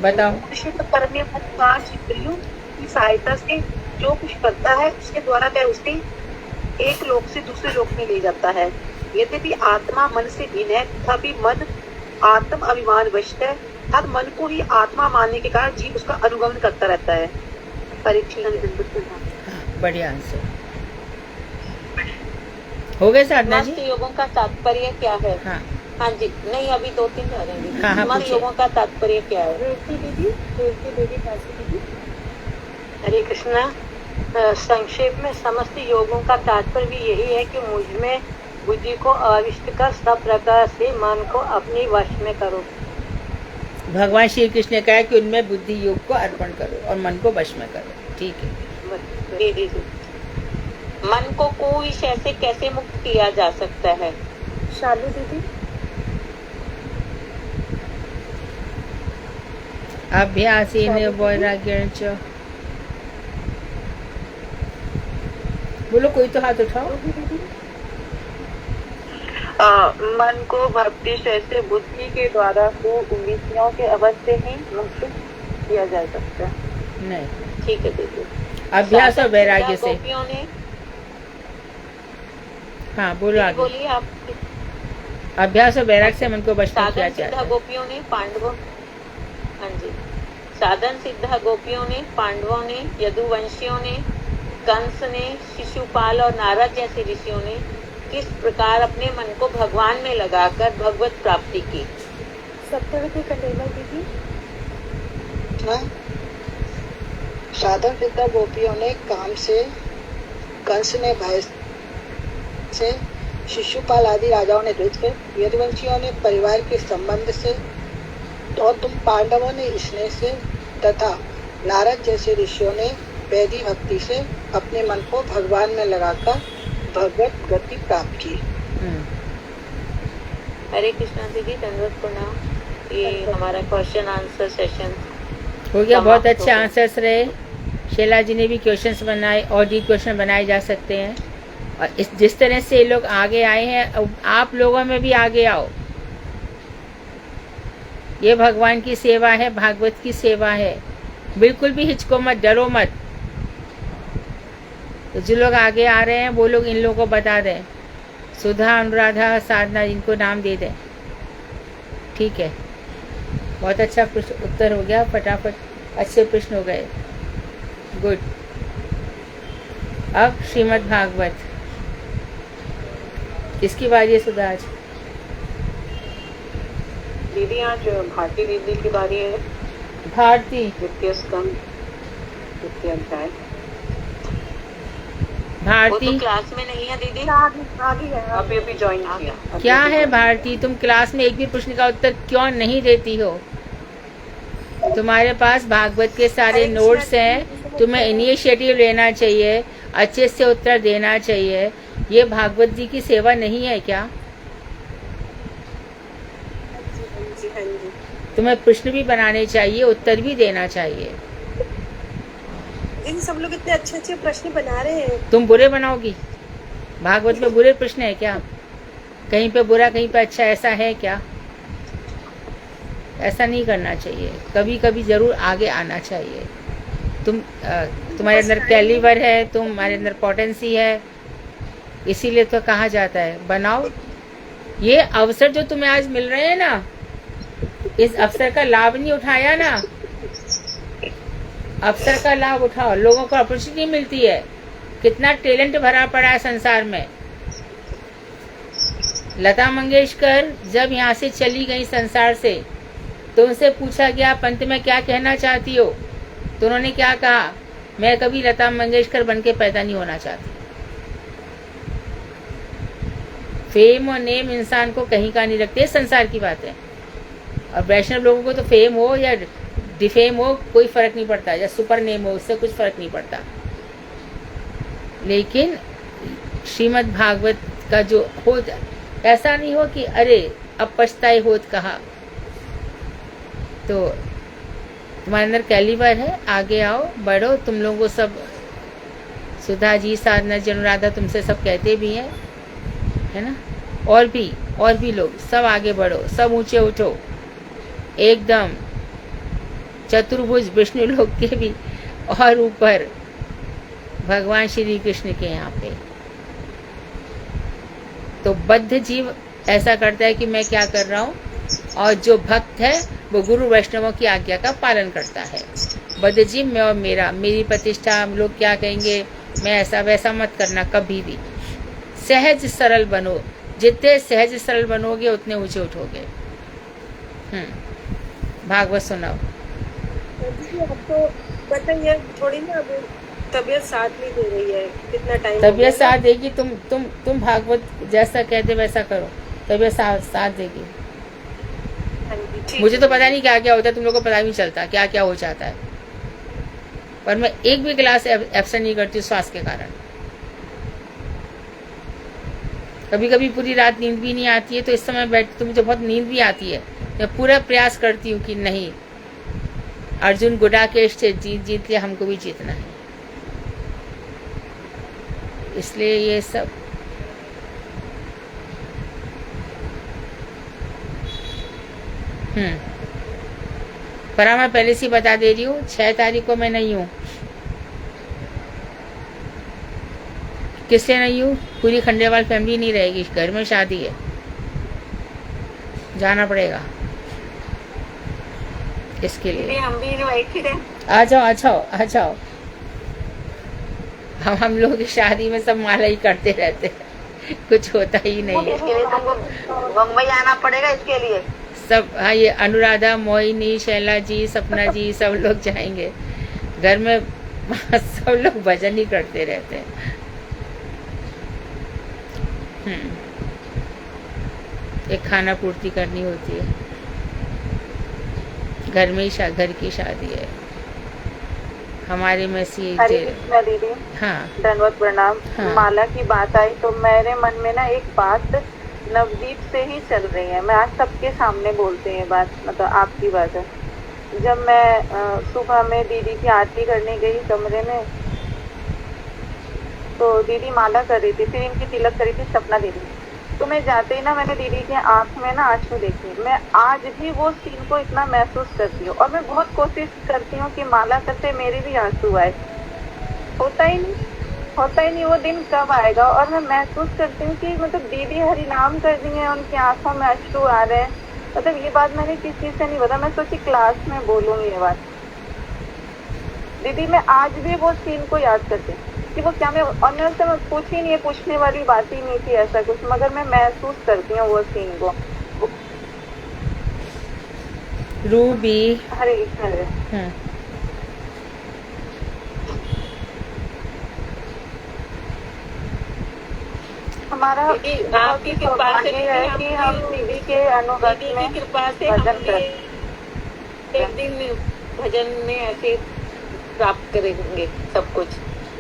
बताओ। मनुष्य को कर्म में 5 इंद्रियों की सहायता से जो कुछ करता है उसके द्वारा वह उसे एक लोक से दूसरे लोक में ले जाता है। यद्यपि आत्मा मन से भिन्न है तथापि मन आत्म अभिमान वश है। हर मन को ही आत्मा मानने के कारण जीव उसका अनुगमन करता रहता है। बढ़िया आंसर हो गए साधना जी। योगों का तात्पर्य क्या है? हाँ जी, नहीं अभी 2-3 रह रहे हैं। हाँ, योगों का तात्पर्य क्या है? हरे कृष्णा, संक्षेप में समस्त योगों का तात्पर्य भी यही है कि मुझ में बुद्धि को आविष्ट कर सब प्रकार से मन को अपने वश में करो। भगवान श्री कृष्ण ने कहा कि उनमें बुद्धि योग को अर्पण करो और मन को वश में करो। ठीक है दीदी, मन को कोई शय से कैसे मुक्त किया जा सकता है? शालू दीदी। अभ्यासेन वैराग्येण च। बोलो, कोई तो हाथ उठाओ। मन को भक्ति से बुद्धि के द्वारा को विषयों के अवश्य ही मुक्त किया जा सकता है। नहीं, ठीक है दीदी। अभ्यास और वैराग्य से। गोपियों ने, हाँ बोलो आगे। बोलिए आप। अभ्यास और वैराग्य से मन को वश में किया जाता है। गोपियों ने पांडवों, हाँ जी, साधन सिद्धा गोपियों ने, पांडवों ने, यदुवंशियों ने, कंस ने, शिशुपाल और नारद जैसे ऋषियों ने किस प्रकार अपने मन को भगवान में लगाकर भगवत प्राप्ति की? सत्यवती कंटेनर दीदी। साधन सिद्धा गोपियों ने काम से, कंस ने भय से, शिशुपाल आदि राजाओं ने युद्ध से, यदुवंशियों ने परिवार के संबंध से, और तुम पांडवों ने स्नेह से तथा नारद जैसे ऋषियों ने वैदिक भक्ति से अपने मन को भगवान में लगाकर भगवत गति प्राप्त की। हरे कृष्णा दीदी, दंडवत प्रणाम। ये हमारा क्वेश्चन आंसर सेशन हो गया। बहुत अच्छे आंसर्स रहे। शैला जी ने भी क्वेश्चंस बनाए और भी क्वेश्चन बनाए जा सकते हैं। और जिस तरह से ये लोग आगे आए हैं, आप लोगों में भी आगे आओ। ये भगवान की सेवा है, भागवत की सेवा है। बिल्कुल भी हिचको मत, डरो मत। तो जो लोग आगे आ रहे हैं वो लोग इन लोगों को बता दें। सुधा, अनुराधा, साधना, इनको नाम दे दें। ठीक है, बहुत अच्छा प्रश्न उत्तर हो गया। फटाफट अच्छे प्रश्न हो गए। गुड। अब श्रीमद् भागवत, किसकी बारी है सुधा आज? दीदी आज भारती दीदी की बारी है। भारती, द्वितीय स्कंद, द्वितीय अध्याय। भारती वो तो क्लास में नहीं है दीदी, अभी अभी ज्वाइन किया। क्या है भारती, तुम क्लास में एक भी प्रश्न का उत्तर क्यों नहीं देती हो? तुम्हारे पास भागवत के सारे नोट्स हैं, तुम्हें इनिशिएटिव लेना चाहिए, अच्छे से उत्तर देना चाहिए। ये भागवत जी की सेवा नहीं है क्या? तुम्हें प्रश्न भी बनाने चाहिए, उत्तर भी देना चाहिए। इन सब लोग इतने अच्छे अच्छे प्रश्न बना रहे हैं, तुम बुरे बनाओगी? भागवत में बुरे प्रश्न है क्या? कहीं पे बुरा, कहीं पे अच्छा, ऐसा है क्या? ऐसा नहीं करना चाहिए। कभी कभी जरूर आगे आना चाहिए। तुम्हारे अंदर कैलिबर है, तुम्हारे अंदर पोटेंसी है, इसीलिए तो कहा जाता है बनाओ। ये अवसर जो तुम्हें आज मिल रहे हैं ना, इस अवसर का लाभ नहीं उठाया ना, अवसर का लाभ उठाओ। लोगों को अपॉर्चुनिटी मिलती है। कितना टैलेंट भरा पड़ा है संसार में। लता मंगेशकर जब यहाँ से चली गई संसार से, तो उनसे पूछा गया पंत में क्या कहना चाहती हो, तो उन्होंने क्या कहा, मैं कभी लता मंगेशकर बन के पैदा नहीं होना चाहती। फेम और नेम इंसान को कहीं का नहीं रखते, संसार की बात है। और वैष्णव लोगों को तो फेम हो या डिफेम हो कोई फर्क नहीं पड़ता, या सुपर नेम हो, उससे कुछ फर्क नहीं पड़ता। लेकिन श्रीमद् भागवत का जो हो, ऐसा नहीं हो कि अरे अब पछताए होत कहा। तो तुम्हारे अंदर कैलिबर है, आगे आओ, बढ़ो। तुम लोगों को सब सुधा जी, साधना जी, अनुराधा तुमसे सब कहते भी हैं, है ना। और भी लोग सब आगे बढ़ो, सब ऊंचे उठो, एकदम चतुर्भुज विष्णु लोक के भी और ऊपर भगवान श्री कृष्ण के यहाँ पे। तो बद्ध जीव ऐसा करता है कि मैं क्या कर रहा हूँ, और जो भक्त है वो गुरु वैष्णवों की आज्ञा का पालन करता है। बद्ध जीव मैं और मेरी प्रतिष्ठा, हम लोग क्या कहेंगे, मैं ऐसा वैसा मत करना कभी भी। सहज सरल बनो, जितने सहज सरल बनोगे उतने ऊंचे उठोगे। भागवत सुनाओ। आपको बताइए, थोड़ी ना अब तबीयत साथ नहीं दे रही है, कितना टाइम तबीयत साथ देगी। तुम भागवत जैसा कहते वैसा करो, तबीयत साथ देगी। मुझे तो पता नहीं क्या क्या होता है, तुम लोगों को पता नहीं चलता क्या क्या हो जाता है। पर मैं एक भी क्लास एब्सेंट नहीं करती स्वास्थ्य के कारण। कभी कभी पूरी रात नींद भी नहीं आती है, तो इस समय बैठ तो मुझे बहुत नींद भी आती है। मैं पूरा प्रयास करती हूँ कि नहीं, अर्जुन गुडाकेश से जीत के हमको भी जीतना है। इसलिए ये सब पर मैं पहले से बता दे रही हूँ, 6 तारीख को मैं नहीं हूँ। किस लिए नहीं हूँ? पूरी खंडेवाल फैमिली नहीं रहेगी, घर में शादी है, जाना पड़ेगा इसके लिए। हम भी इनवाइटेड हैं। आ जाओ। हम लोग की शादी में सब माला ही करते रहते हैं, कुछ होता ही नहीं है। इसके लिए तुमको बम्बई आना पड़ेगा इसके लिए। सब, हाँ, ये अनुराधा, मोहिनी, शैला जी, सपना जी, सब लोग जाएंगे। घर में सब लोग भजन ही करते रहते हैं। एक खाना पूर्ति करनी होती है, घर में ही घर की शादी है हमारे में सी। हरे कृष्णा दीदी, हाँ, धन्यवाद, प्रणाम। हाँ। माला की बात आई तो मेरे मन में ना एक बात नवदीप से ही चल रही है। मैं आज सबके सामने बोलते हैं बात, मतलब आपकी बात है। जब मैं सुबह में दीदी की आरती करने गई कमरे में, तो दीदी माला कर रही थी, फिर इनकी तिलक करी थी सपना दीदी। तो मैं जाते ही ना मैंने दीदी के आंख में ना आंसू देखे। मैं आज भी वो सीन को इतना महसूस करती हूँ, और मैं बहुत कोशिश करती हूँ कि माला करते मेरे भी आंसू आए। होता ही नहीं वो दिन कब आएगा। और मैं महसूस करती हूँ कि मतलब दीदी हरि नाम कर रही है, उनकी आंखों में अश्रु आ रहे हैं। मतलब ये बात मैंने किसी से नहीं बताया, मैं सोची क्लास में बोलूँगी ये बात। दीदी मैं आज भी वो सीन को याद करती हूँ कि वो क्या, मैं और से पूछ ही नहीं है, पूछने वाली बात ही नहीं थी ऐसा कुछ, मगर मैं महसूस करती हूँ वो सीन को। रूबी, हरे कृष्ण। हमारा आपकी कृपा से है कि हम दीदी के अनुगत में कृपा से भजन कर एक दिन भजन में ऐसे प्राप्त करेंगे सब कुछ।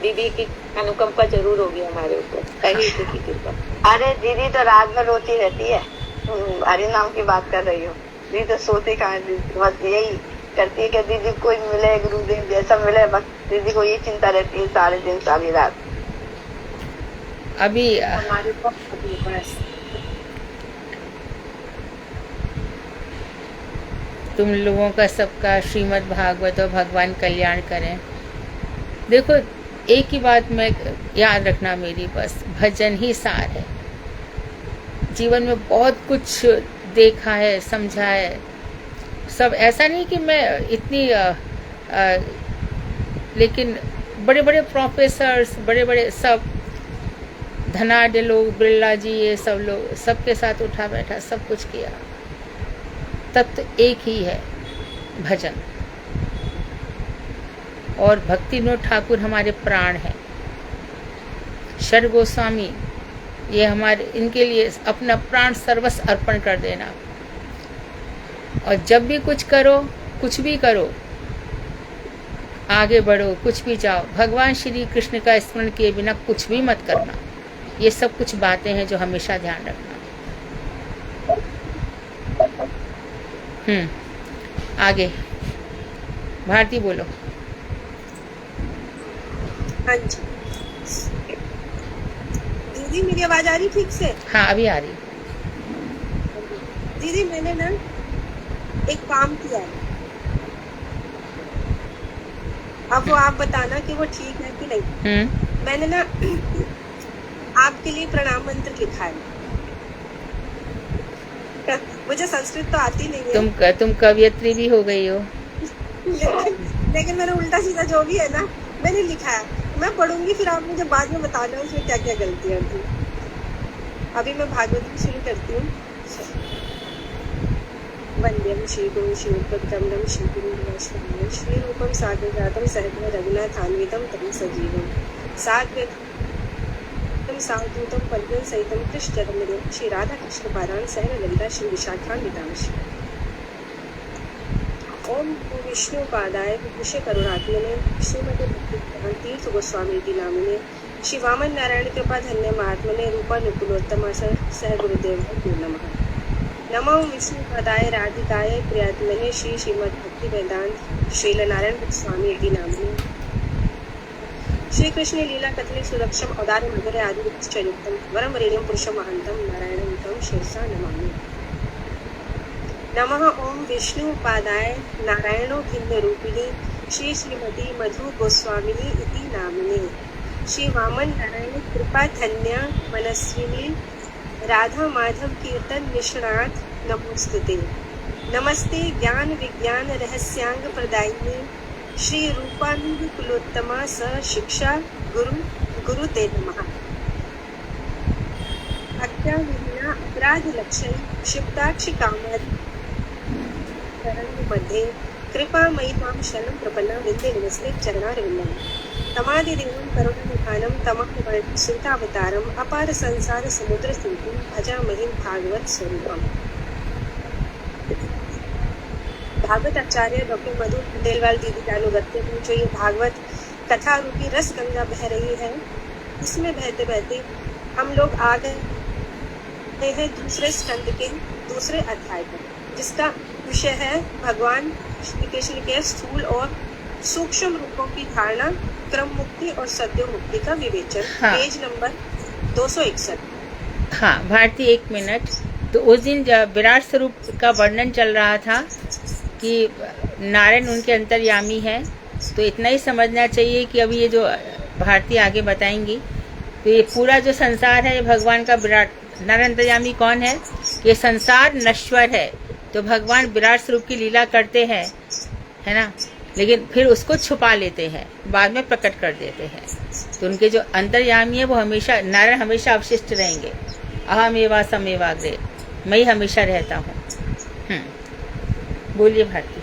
दीदी की अनुकंपा जरूर होगी हमारे ऊपर, दीदी की कृपा। अरे दीदी तो रात में रोती रहती है, हरि नाम की बात कर रही हो। दीदी तो सोती कहाँ है, बस यही करती है कि दीदी कोई मिले, गुरुदेव जैसा मिले, बस दीदी को ये चिंता रहती है सारे दिन सारी रात। अभी तुम लोगों का सबका श्रीमद् भागवत और भगवान कल्याण करें। देखो, एक ही बात मैं याद रखना मेरी, बस भजन ही सार है। जीवन में बहुत कुछ देखा है, समझा है, सब ऐसा नहीं कि मैं इतनी लेकिन बड़े बड़े प्रोफेसर्स, बड़े बड़े सब धनाढ़ लोग, बिरला जी, ये सब लोग, सबके साथ उठा बैठा सब कुछ किया। तत्व एक ही है, भजन। और भक्ति विनोद ठाकुर हमारे प्राण हैं। शर गोस्वामी, ये हमारे, इनके लिए अपना प्राण सर्वस्व अर्पण कर देना। और जब भी कुछ करो, कुछ भी करो, आगे बढ़ो, कुछ भी चाहो, भगवान श्री कृष्ण का स्मरण किए बिना कुछ भी मत करना। ये सब कुछ बातें हैं जो हमेशा ध्यान रखना। आगे भारती बोलो। हाँ जी दीदी, मेरी आवाज आ रही ठीक से? हाँ अभी आ रही। दीदी मैंने ना एक काम किया है, अब वो आप बताना कि वो ठीक है कि नहीं। मैंने ना आपके लिए प्रणाम मंत्र लिखा है। मुझे संस्कृत तो आती नहीं है। तुम कवियत्री भी हो गई हो। लेकिन मैंने उल्टा सीधा जो भी है ना मैंने लिखा है, मैं पढ़ूंगी, फिर आप मुझे बाद में बताना उसमें क्या क्या गलतियां थी। अभी मैं भागवत शुरू करती हूँ। वंद्यम श्रीगुरु शिवोत्तमं श्रीगुरुं श्रीरूपं साग्रजातं सहगण रघुनाथान्वितं तं सजीवं साग्रजातं सावधूतं पल्लवं सहितं कृष्णचरणं श्री राधा कृष्ण पादान सहगण ललिता श्री विशाखान्वितांश। ओम विष्णु पादाय विषय करुणात्मने श्रीमती भक्ति तीर्थ गोस्वामी की नामिने श्री वामन नारायण कृपा धन्य महात्मने रूपा नुकुलोत्तमा सह गुरुदेव नमः। नमो विष्णु पदाय राधिकाय प्रियात्मने श्री श्रीमद भक्ति वेदांत श्रील नारायण गोस्वामी की नामिने श्री कृष्ण लीला कथने सुरक्षम अवतार मधुर आदि युक्तम वरम वरेण्यम पुरुषम महंतम नारायणं तं शिरसा नमामि। नमः ओम विष्णु पादाय नारायणो भिन्न रूपिणी श्री श्रीमती मधु गोस्वामिनी इति नामिने श्री वामन नारायण कृपा धन्य मनस्विनी राधा माधव कीर्तन निष्णात नमोस्तुते। नमस्ते ज्ञान विज्ञान रहस्यांग प्रदायिनी श्री रूपानुग कुलोत्तमा स शिक्षा गुरु ते नमः। अत्याविहीना अपराध लक्षण क्षिप्ताक्षि कामद मध्ये कृपामयी मां शरणं प्रपन्ना विद्ये नमस्ते चरणारविन्दम्। तमादिदेवं करुणानिधानं तमः सीतावतारम् अपार संसार समुद्र सिंधुं भजामहि भागवत स्वरूपम्। भागवत आचार्य डॉक्टर मधु खंडेलवाल दीदी का अनुगत्य में जो ये भागवत कथा रूपी रस गंगा बह रही है, इसमें बहते बहते हम लोग आ गए हैं दूसरे स्कंद के दूसरे अध्याय पर, जिसका विषय है भगवान श्री कृष्ण के स्थूल और सूक्ष्म रूपों की धारणा, क्रम मुक्ति और सद्यो मुक्ति का विवेचन। हाँ। Page number 261। हाँ भारती, एक मिनट। तो उस दिन विराट स्वरूप का वर्णन चल रहा था कि नारायण उनके अंतर्यामी है, तो इतना ही समझना चाहिए कि अभी ये जो भारती आगे बताएंगी, तो ये पूरा जो संसार है ये भगवान का विराट, नारायण अंतर्यामी कौन है? ये संसार नश्वर है, तो भगवान विराट स्वरूप की लीला करते हैं, है ना, लेकिन फिर उसको छुपा लेते हैं, बाद में प्रकट कर देते हैं। तो उनके जो अंतर्यामी है वो हमेशा, नारायण हमेशा अवशिष्ट रहेंगे। अहमेवा समेवाग्रे, मैं ही हमेशा रहता हूँ। बोलिए भारती।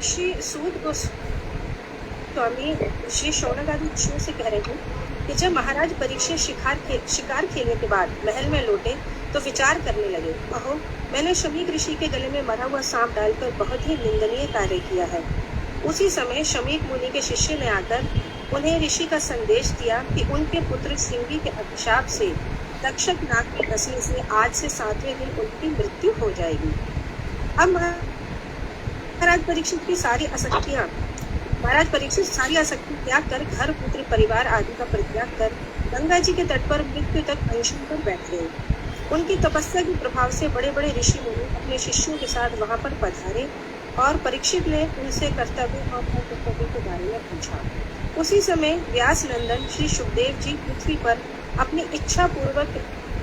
श्री सूत गोस्वामी श्री शौनक आदि ऋषियों से कह रहे हैं कि जब महाराज परीक्षित शिकार खेलने के बाद महल में लौटे तो विचार करने लगे, अहो मैंने शमीक ऋषि के गले में मरा हुआ सांप डालकर बहुत ही निंदनीय कार्य किया है। उसी समय शमीक मुनि के शिष्य ने आकर उन्हें ऋषि का संदेश दिया कि उनके पुत्र सिंगी के अभिशाप से तक्षक नाग के डसने से आज से 7वें दिन उनकी मृत्यु हो जाएगी। अब महाराज परीक्षित सारी आसक्ति त्याग कर घर पुत्र परिवार आदि का परित्याग कर गंगा जी के तट पर मृत्यु तक अनशन पर बैठ गए। उनकी तपस्या के प्रभाव से बड़े बड़े ऋषि मुनि अपने शिष्यों के साथ वहां पर पधारे और परीक्षित ने उनसे कर्तव्य और कर्तव्य के बारे में पूछा। उसी समय व्यास नंदन श्री सुखदेव जी पृथ्वी पर अपनी इच्छा पूर्वक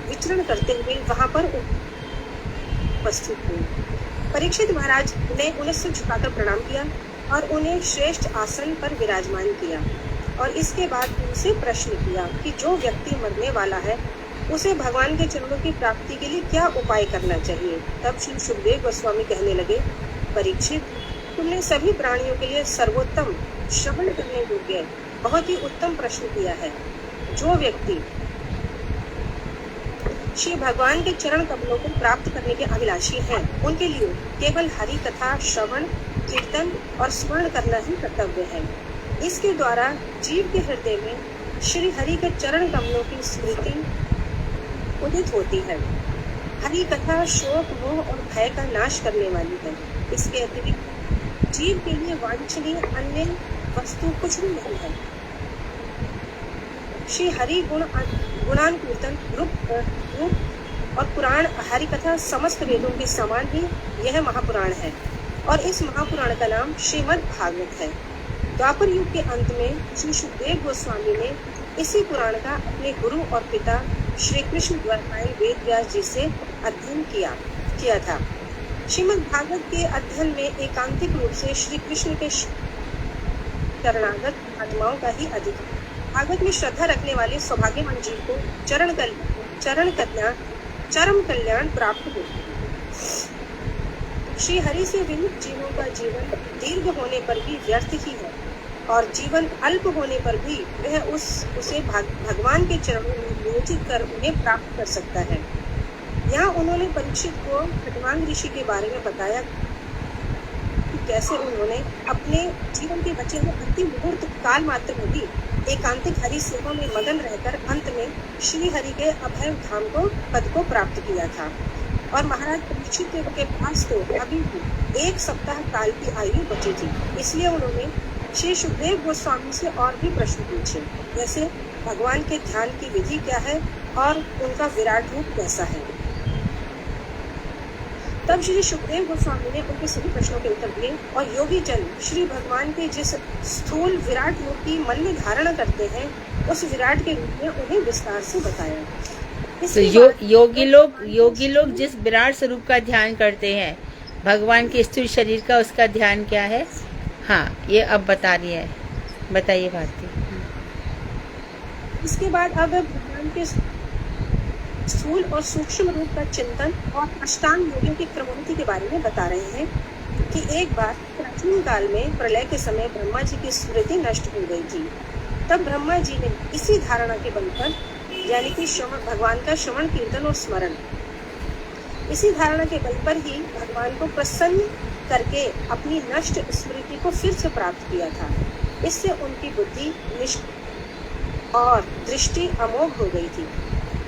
विचरण करते हुए वहां पर उपस्थित हुए। परीक्षित महाराज ने उन्हें सिर झुकाकर प्रणाम किया और उन्हें श्रेष्ठ आसन पर विराजमान किया और इसके बाद उनसे प्रश्न किया कि जो व्यक्ति मरने वाला है उसे भगवान के चरणों की प्राप्ति के लिए क्या उपाय करना चाहिए। तब श्री सुखदेव गोस्वामी कहने लगे, परीक्षित तुमने सभी प्राणियों के लिए सर्वोत्तम श्रवण करने योग्य बहुत ही उत्तम प्रश्न किया है। जो व्यक्ति श्री भगवान के चरण कमलों को प्राप्त करने के अभिलाषी हैं, उनके लिए केवल हरि कथा श्रवण कीर्तन और स्मरण करना ही कर्तव्य है। इसके द्वारा जीव के हृदय में श्री हरि के चरण कमलों की स्मृति उदित होती है। हरि कथा शोक मोह और भय का नाश करने वाली है। इसके अतिरिक्त जीव के लिए वांछनीय अन्य वस्तु कुछ भी नहीं है। श्री हरि गुणानुकीर्तन रूप और पुराण हरि कथा समस्त वेदों के समान ही यह महापुराण है और इस महापुराण का नाम श्रीमद् भागवत है। द्वापर युग के अंत में श्री सुखदेव गोस्वामी ने इसी पुराण का अपने गुरु और पिता श्री कृष्ण द्वारा वेद व्यास जी से अध्ययन किया था। श्रीमद् भागवत के अध्ययन में एकांतिक रूप से श्री कृष्ण के शरणागत आत्माओं का ही अधिक है। भागवत में श्रद्धा रखने वाले सौभाग्यवान जीव को चरम कल्याण प्राप्त होता है। श्री हरि से विमुख जीवों का जीवन दीर्घ होने पर भी व्यर्थ ही है और जीवन अल्प होने पर भी वह उसे भगवान के चरणों में नियोजित कर उन्हें प्राप्त कर सकता है। यहाँ उन्होंने परीक्षित को खटवांग ऋषि के बारे में बताया कि कैसे उन्होंने अपने जीवन के बचे हुए अंतिम मुहूर्त काल मात्र में भी एकांतिक हरि सेवा में मगन रहकर अंत में श्री हरि के अभय धाम को पद को प्राप्त किया था। और महाराज परीक्षित के पास तो अभी भी 1 सप्ताह काल की आयु बची थी, इसलिए उन्होंने श्री सुखदेव गोस्वामी से और भी प्रश्न पूछे, जैसे भगवान के ध्यान की विधि क्या है और उनका विराट रूप कैसा है। तब श्री सुखदेव गोस्वामी ने उनके सभी प्रश्नों के उत्तर दिए और योगी जन श्री भगवान के जिस स्थूल विराट रूप की मन में धारणा करते हैं उस विराट के रूप में उन्हें विस्तार से बताया। तो योगी लोग जिस विराट स्वरूप का ध्यान करते हैं, भगवान के स्थूल शरीर का, उसका ध्यान क्या है? हाँ, ये अब बता रही है, बताइए भारती। इसके बाद अब भगवान के स्थूल और सूक्ष्म रूप का चिंतन और अष्टांग योगियों की क्रमोन्नति के बारे में बता रहे हैं कि एक बार प्राचीन काल में प्रलय के समय ब्रह्मा जी की स्मृति नष्ट हो गई थी। तब ब्रह्मा जी ने इसी धारणा के बल पर, यानी कि भगवान का श्रवण कीर्तन और स्मरण, इसी धारणा के बल पर ही भगवान को प्रसन्न करके अपनी नष्ट स्मृति को फिर से प्राप्त किया था। इससे उनकी बुद्धि और दृष्टि अमोघ हो गई थी।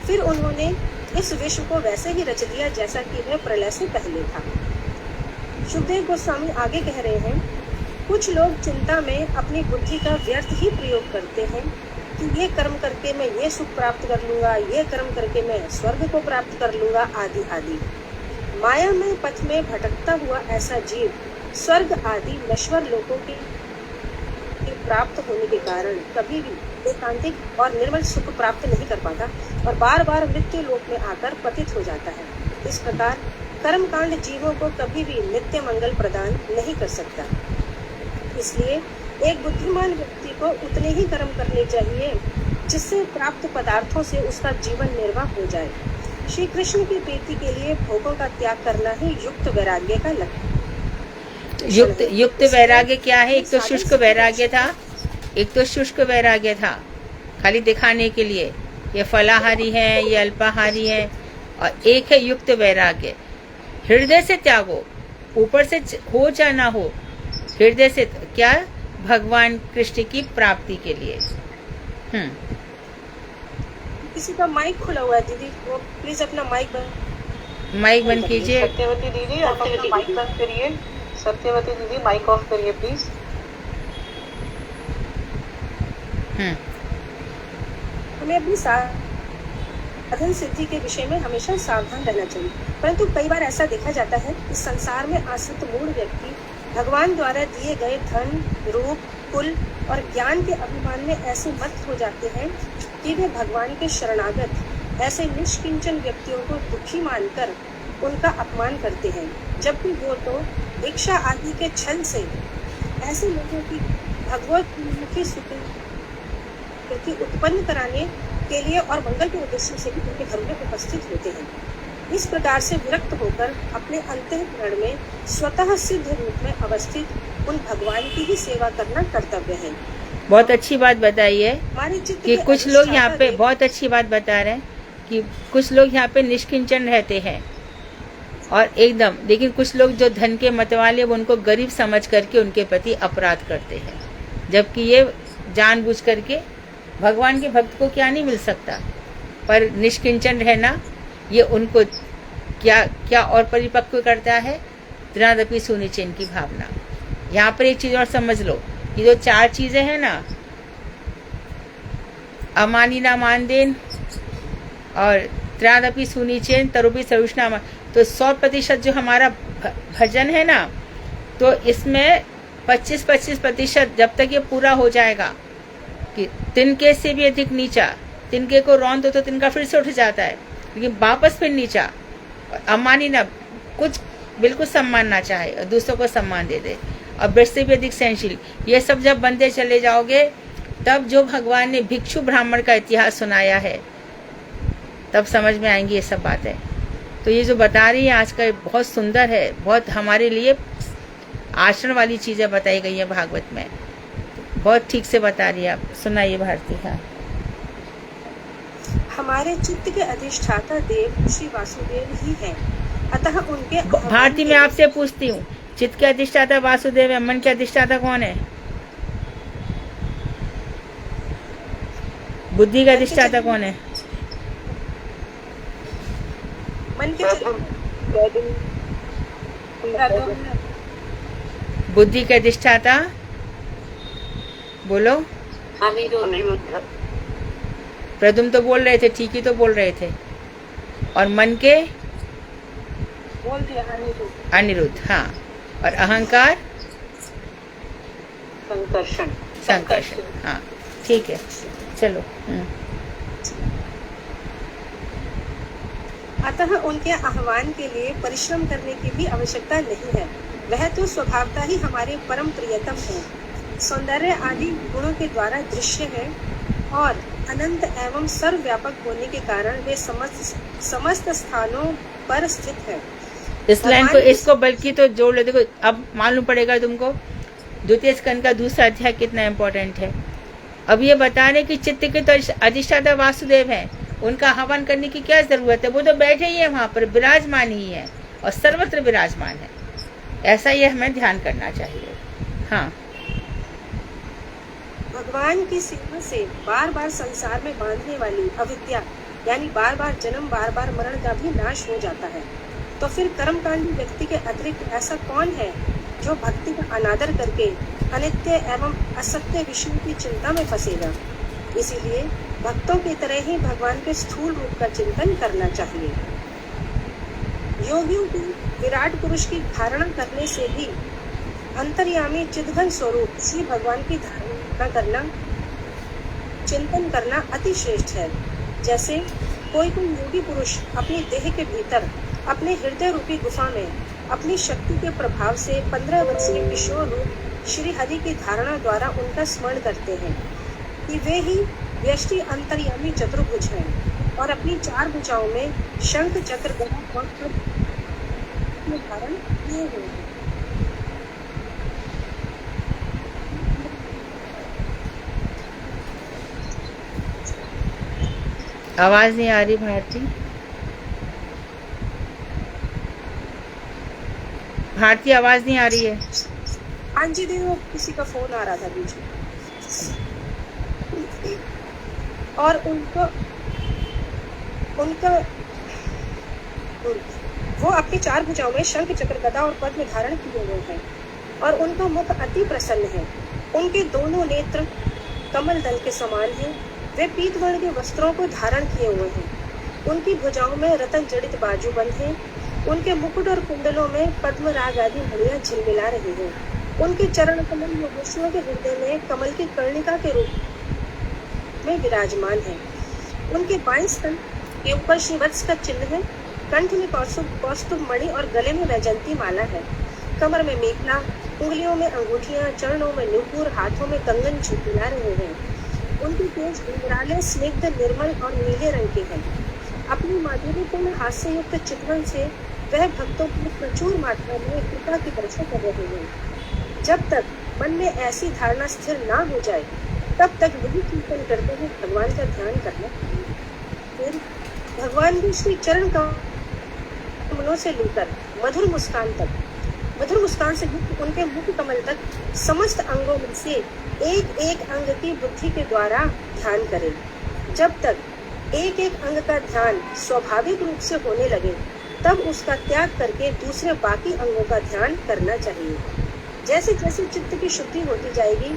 फिर उन्होंने इस विश्व को वैसे ही रच दिया जैसा कि वह प्रलय से पहले था। सुखदेव गोस्वामी आगे कह रहे हैं, कुछ लोग चिंता में अपनी बुद्धि का व्यर्थ ही प्रयोग करते हैं कि ये कर्म करके मैं ये सुख प्राप्त कर लूंगा, ये कर्म करके मैं स्वर्ग को प्राप्त कर लूंगा, आदि आदि। माया में पथ में भटकता हुआ ऐसा जीव स्वर्ग आदि नश्वर लोकों के प्राप्त होने के कारण कभी भी एकांतिक और निर्मल सुख प्राप्त नहीं कर पाता और बार बार मृत्यु लोक में आकर पतित हो जाता है। इस प्रकार कर्मकांड जीवों को कभी भी नित्य मंगल प्रदान नहीं कर सकता। इसलिए एक बुद्धिमान व्यक्ति को उतने ही कर्म करने चाहिए जिससे प्राप्त पदार्थों से उसका जीवन निर्वाह हो जाए। श्री कृष्ण की प्रीति के लिए भोगों का त्याग करना ही युक्त वैराग्य का लक्ष्य। युक्त वैराग्य क्या है? एक तो शुष्क वैराग्य था, एक तो शुष्क वैराग्य था खाली दिखाने के लिए, ये फलाहारी है, ये अल्पाहारी है, और एक है युक्त वैराग्य, हृदय से त्यागो, ऊपर से हो या ना हो, हृदय से क्या, भगवान कृष्ण की प्राप्ति के लिए। किसी का माइक खुला हुआ है दीदी, वो प्लीज अपना माइक बंद कीजिए। सत्यवती दीदी आप अपना माइक बंद करिए। सत्यवती दीदी माइक ऑफ करिए प्लीज। हमें अपनी साधन सिद्धि के विषय में हमेशा सावधान रहना चाहिए, परंतु कई बार ऐसा देखा जाता है कि संसार में आसक्त मूढ़ व्यक्ति भगवान द्वारा दिए गए धन, रूप, कुल और ज्ञान के अभिमान में ऐसे मस्त हो जाते हैं कि वे भगवान के शरणागत ऐसे निष्किंचन व्यक्तियों को दुखी मानकर उनका अपमान करते हैं, जबकि वो तो भिक्षा आदि के छल से ऐसे लोगों की भगवत स्वीकृति उत्पन्न कराने के लिए और मंगल के उद्देश्य से भी उनके घर में उपस्थित होते हैं। इस प्रकार से विरक्त होकर अपने अंतःकरण में स्वतः सिद्ध रूप में अवस्थित उन भगवान की ही सेवा करना कर्तव्य है। बहुत अच्छी बात बताई है कि कुछ लोग यहाँ पे बहुत अच्छी बात बता रहे हैं कि कुछ लोग यहाँ पे निष्किंचन रहते हैं और एकदम, लेकिन कुछ लोग जो धन के मतवाले वो उनको गरीब समझ करके उनके प्रति अपराध करते हैं, जबकि ये जानबूझ करके भगवान के भक्त को क्या नहीं मिल सकता, पर निष्किंचन रहना ये उनको क्या और परिपक्व करता है, त्रिनादपि सुनिचेन की भावना। यहाँ पर एक चीज और समझ लो, ये जो 4 चीजें हैं ना, अमानिना मानदेन और त्रिनादपि सुनिचेन तरुपि सर्वुष्णा, तो 100% जो हमारा भजन है ना, तो इसमें 25% जब तक ये पूरा हो जाएगा कि तिनके से भी अधिक नीचा, तिनके को रौंद दो तो तिनका फिर से उठ जाता है, लेकिन वापस फिर नीचा। और अमानी ना, कुछ बिल्कुल सम्मान ना चाहे और दूसरों को सम्मान दे दे, और ब्रज से भी अधिक सहनशील, ये सब जब बनते चले जाओगे, तब जो भगवान ने भिक्षु ब्राह्मण का इतिहास सुनाया है तब समझ में आएंगी ये सब बातें। तो ये जो बता रही है आज का बहुत सुंदर है, बहुत हमारे लिए आचरण वाली चीजें बताई गई है भागवत में, बहुत ठीक से बता रही है। आप सुनाइए भारती। हाँ, हमारे चित्त के अधिष्ठाता देव श्री वासुदेव ही हैं, अतः उनके भारती मैं आपसे पूछती हूँ, चित्त के अधिष्ठाता वासुदेव है, मन के अधिष्ठाता कौन है? बुद्धि का अधिष्ठाता कौन है? मन के बुद्धि के अधिष्ठाता बोलो। प्रदुम तो बोल रहे थे, ठीक ही तो बोल रहे थे। और मन के बोल दिया अनिरुद्ध। हाँ, और अहंकार संकर्षण। हाँ ठीक है, चलो। अतः उनके आह्वान के लिए परिश्रम करने की भी आवश्यकता नहीं है, वह तो स्वभावतः ही हमारे परम प्रियतम है, सौंदर्य आदि गुणों के द्वारा दृश्य है और अनंत एवं सर्वव्यापक होने के कारण वे समस्त स्थानों पर स्थित है। इस लाइन को, इसको बल्कि तो जोड़ लो। देखो अब मालूम पड़ेगा तुमको द्वितीय स्कंद का दूसरा अध्याय कितना इम्पोर्टेंट है। अब ये बता रहे कि चित्त के तो अधिष्ठाता वासुदेव हैं, उनका हवन करने की क्या जरूरत है, वो तो बैठे ही है वहां पर, विराजमान ही है और सर्वत्र विराजमान है। ऐसा ही हमें ध्यान करना चाहिए। हाँ, भगवान की सेवा से बार बार संसार में बांधने वाली अविद्या यानी बार बार जन्म बार बार मरण का भी नाश हो जाता है। तो फिर कर्मकांडी व्यक्ति के अतिरिक्त ऐसा कौन है जो भक्ति का अनादर करके अनित्य एवं असत्य विषयों की चिंता में फंसेगा। इसीलिए भक्तों की तरह ही भगवान के स्थूल रूप का चिंतन करना चाहिए। योगियों को विराट पुरुष की धारणा करने से भी अंतर्यामी चिद्घन स्वरूप श्री भगवान की धारणा करना, चिंतन करना अति श्रेष्ठ है। जैसे कोई योगी पुरुष अपनी देह के भीतर अपने हृदय रूपी गुफा में अपनी शक्ति के प्रभाव से 15 वर्षीय किशोर रूप श्री हरि की धारणा द्वारा उनका स्मरण करते हैं कि वे ही व्यष्टि अंतर्यामी चतुर्भुज हैं और अपनी 4 भुजाओं में शंख चक्र गदा और पद्म धारण किए हुए हैं। आवाज नहीं आ रही भारती। भारती आवाज नहीं आ रही है। हाँ जी दीदी, वो किसी का फोन आ रहा था बीच में। और उनका वो अपनी 4 भुजाओं में शंख चक्र गदा और पद्म धारण किए हुए हैं और उनका मुख अति प्रसन्न है। उनके दोनों नेत्र कमल दल के समान हैं। वे पीत वर्ण के वस्त्रों को धारण किए हुए हैं। उनकी भुजाओं में रतन जड़ित बाजूबंद हैं। उनके मुकुट और कुंडलों में पद्म राग आदि मणियां झिलमिला रही हैं। उनके चरण कमल योगेश्वरों के हृदय में कमल की कर्णिका के रूप में विराजमान है। उनके बाएं स्तन के ऊपर श्रीवत्स का चिन्ह है। कंठ में कौस्तुभ मणि और गले में वैजंती माला है। कमर में मेखला, उंगलियों में अंगूठियां, चरणों में नुपुर, हाथों में कंगन झिलमिला रहे हैं। उनके केश घुंघराले, स्निग्ध, निर्मल और नीले रंग के हैं। अपनी माधुर्यपूर्ण हास्य युक्त चितवन से वह भक्तों को प्रचुर मात्रा में कृपा की वर्षा कर रहे हैं। जब तक मन में ऐसी धारणा स्थिर ना हो जाए तब तक यही चिंतन करते हुए भगवान का ध्यान करना। फिर भगवान भी श्री चरण कमलों से लेकर मधुर मुस्कान से युक्त उनके मुख कमल तक समस्त अंगों में से एक एक अंग की बुद्धि के द्वारा ध्यान करें। जब तक एक एक अंग का ध्यान स्वाभाविक रूप से होने लगे तब उसका त्याग करके दूसरे बाकी अंगों का ध्यान करना चाहिए। जैसे जैसे चित्त की शुद्धि होती जाएगी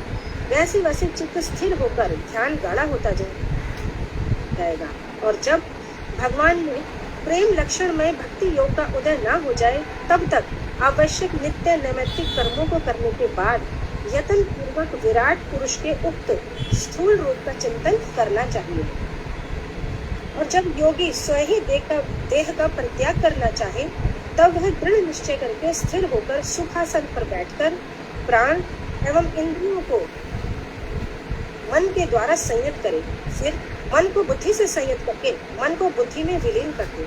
वैसे वैसे चित्त स्थिर होकर ध्यान गाढ़ा होता जाएगा और जब भगवान में प्रेम लक्षण में भक्ति योग का उदय न हो जाए तब तक आवश्यक नित्य नैमित्तिक कर्मों को करने के बाद यत्न पूर्वक विराट पुरुष के उक्त स्थूल रूप का चिंतन करना चाहिए। और जब योगी स्वयं ही देह का परित्याग करना चाहे तब वह दृढ़ निश्चय करके स्थिर होकर सुखासन पर बैठकर प्राण एवं इंद्रियों को मन के द्वारा संयत करे। फिर मन को बुद्धि से संयत करके मन को बुद्धि में विलीन कर दे।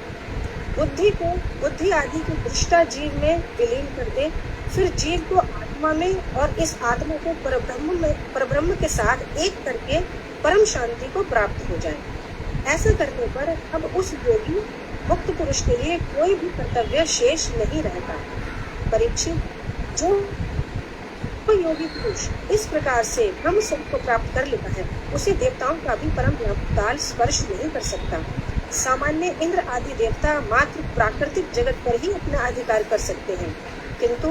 बुद्धि आदि के दृष्टा जीव में विलीन कर दे। फिर जीव को आत्मा में और इस आत्मा को परब्रह्म के साथ एक करके परम शांति को प्राप्त हो जाए। ऐसा करने पर अब उस योगी मुक्त पुरुष के लिए कोई भी कर्तव्य शेष नहीं रहता। परीक्षित, जो योगी पुरुष इस प्रकार से ब्रह्म स्वरूप को प्राप्त कर लेता है उसे देवताओं का भी परम काल स्पर्श नहीं कर सकता। सामान्य इंद्र आदि देवता मात्र प्राकृतिक जगत पर ही अपना अधिकार कर सकते हैं, किंतु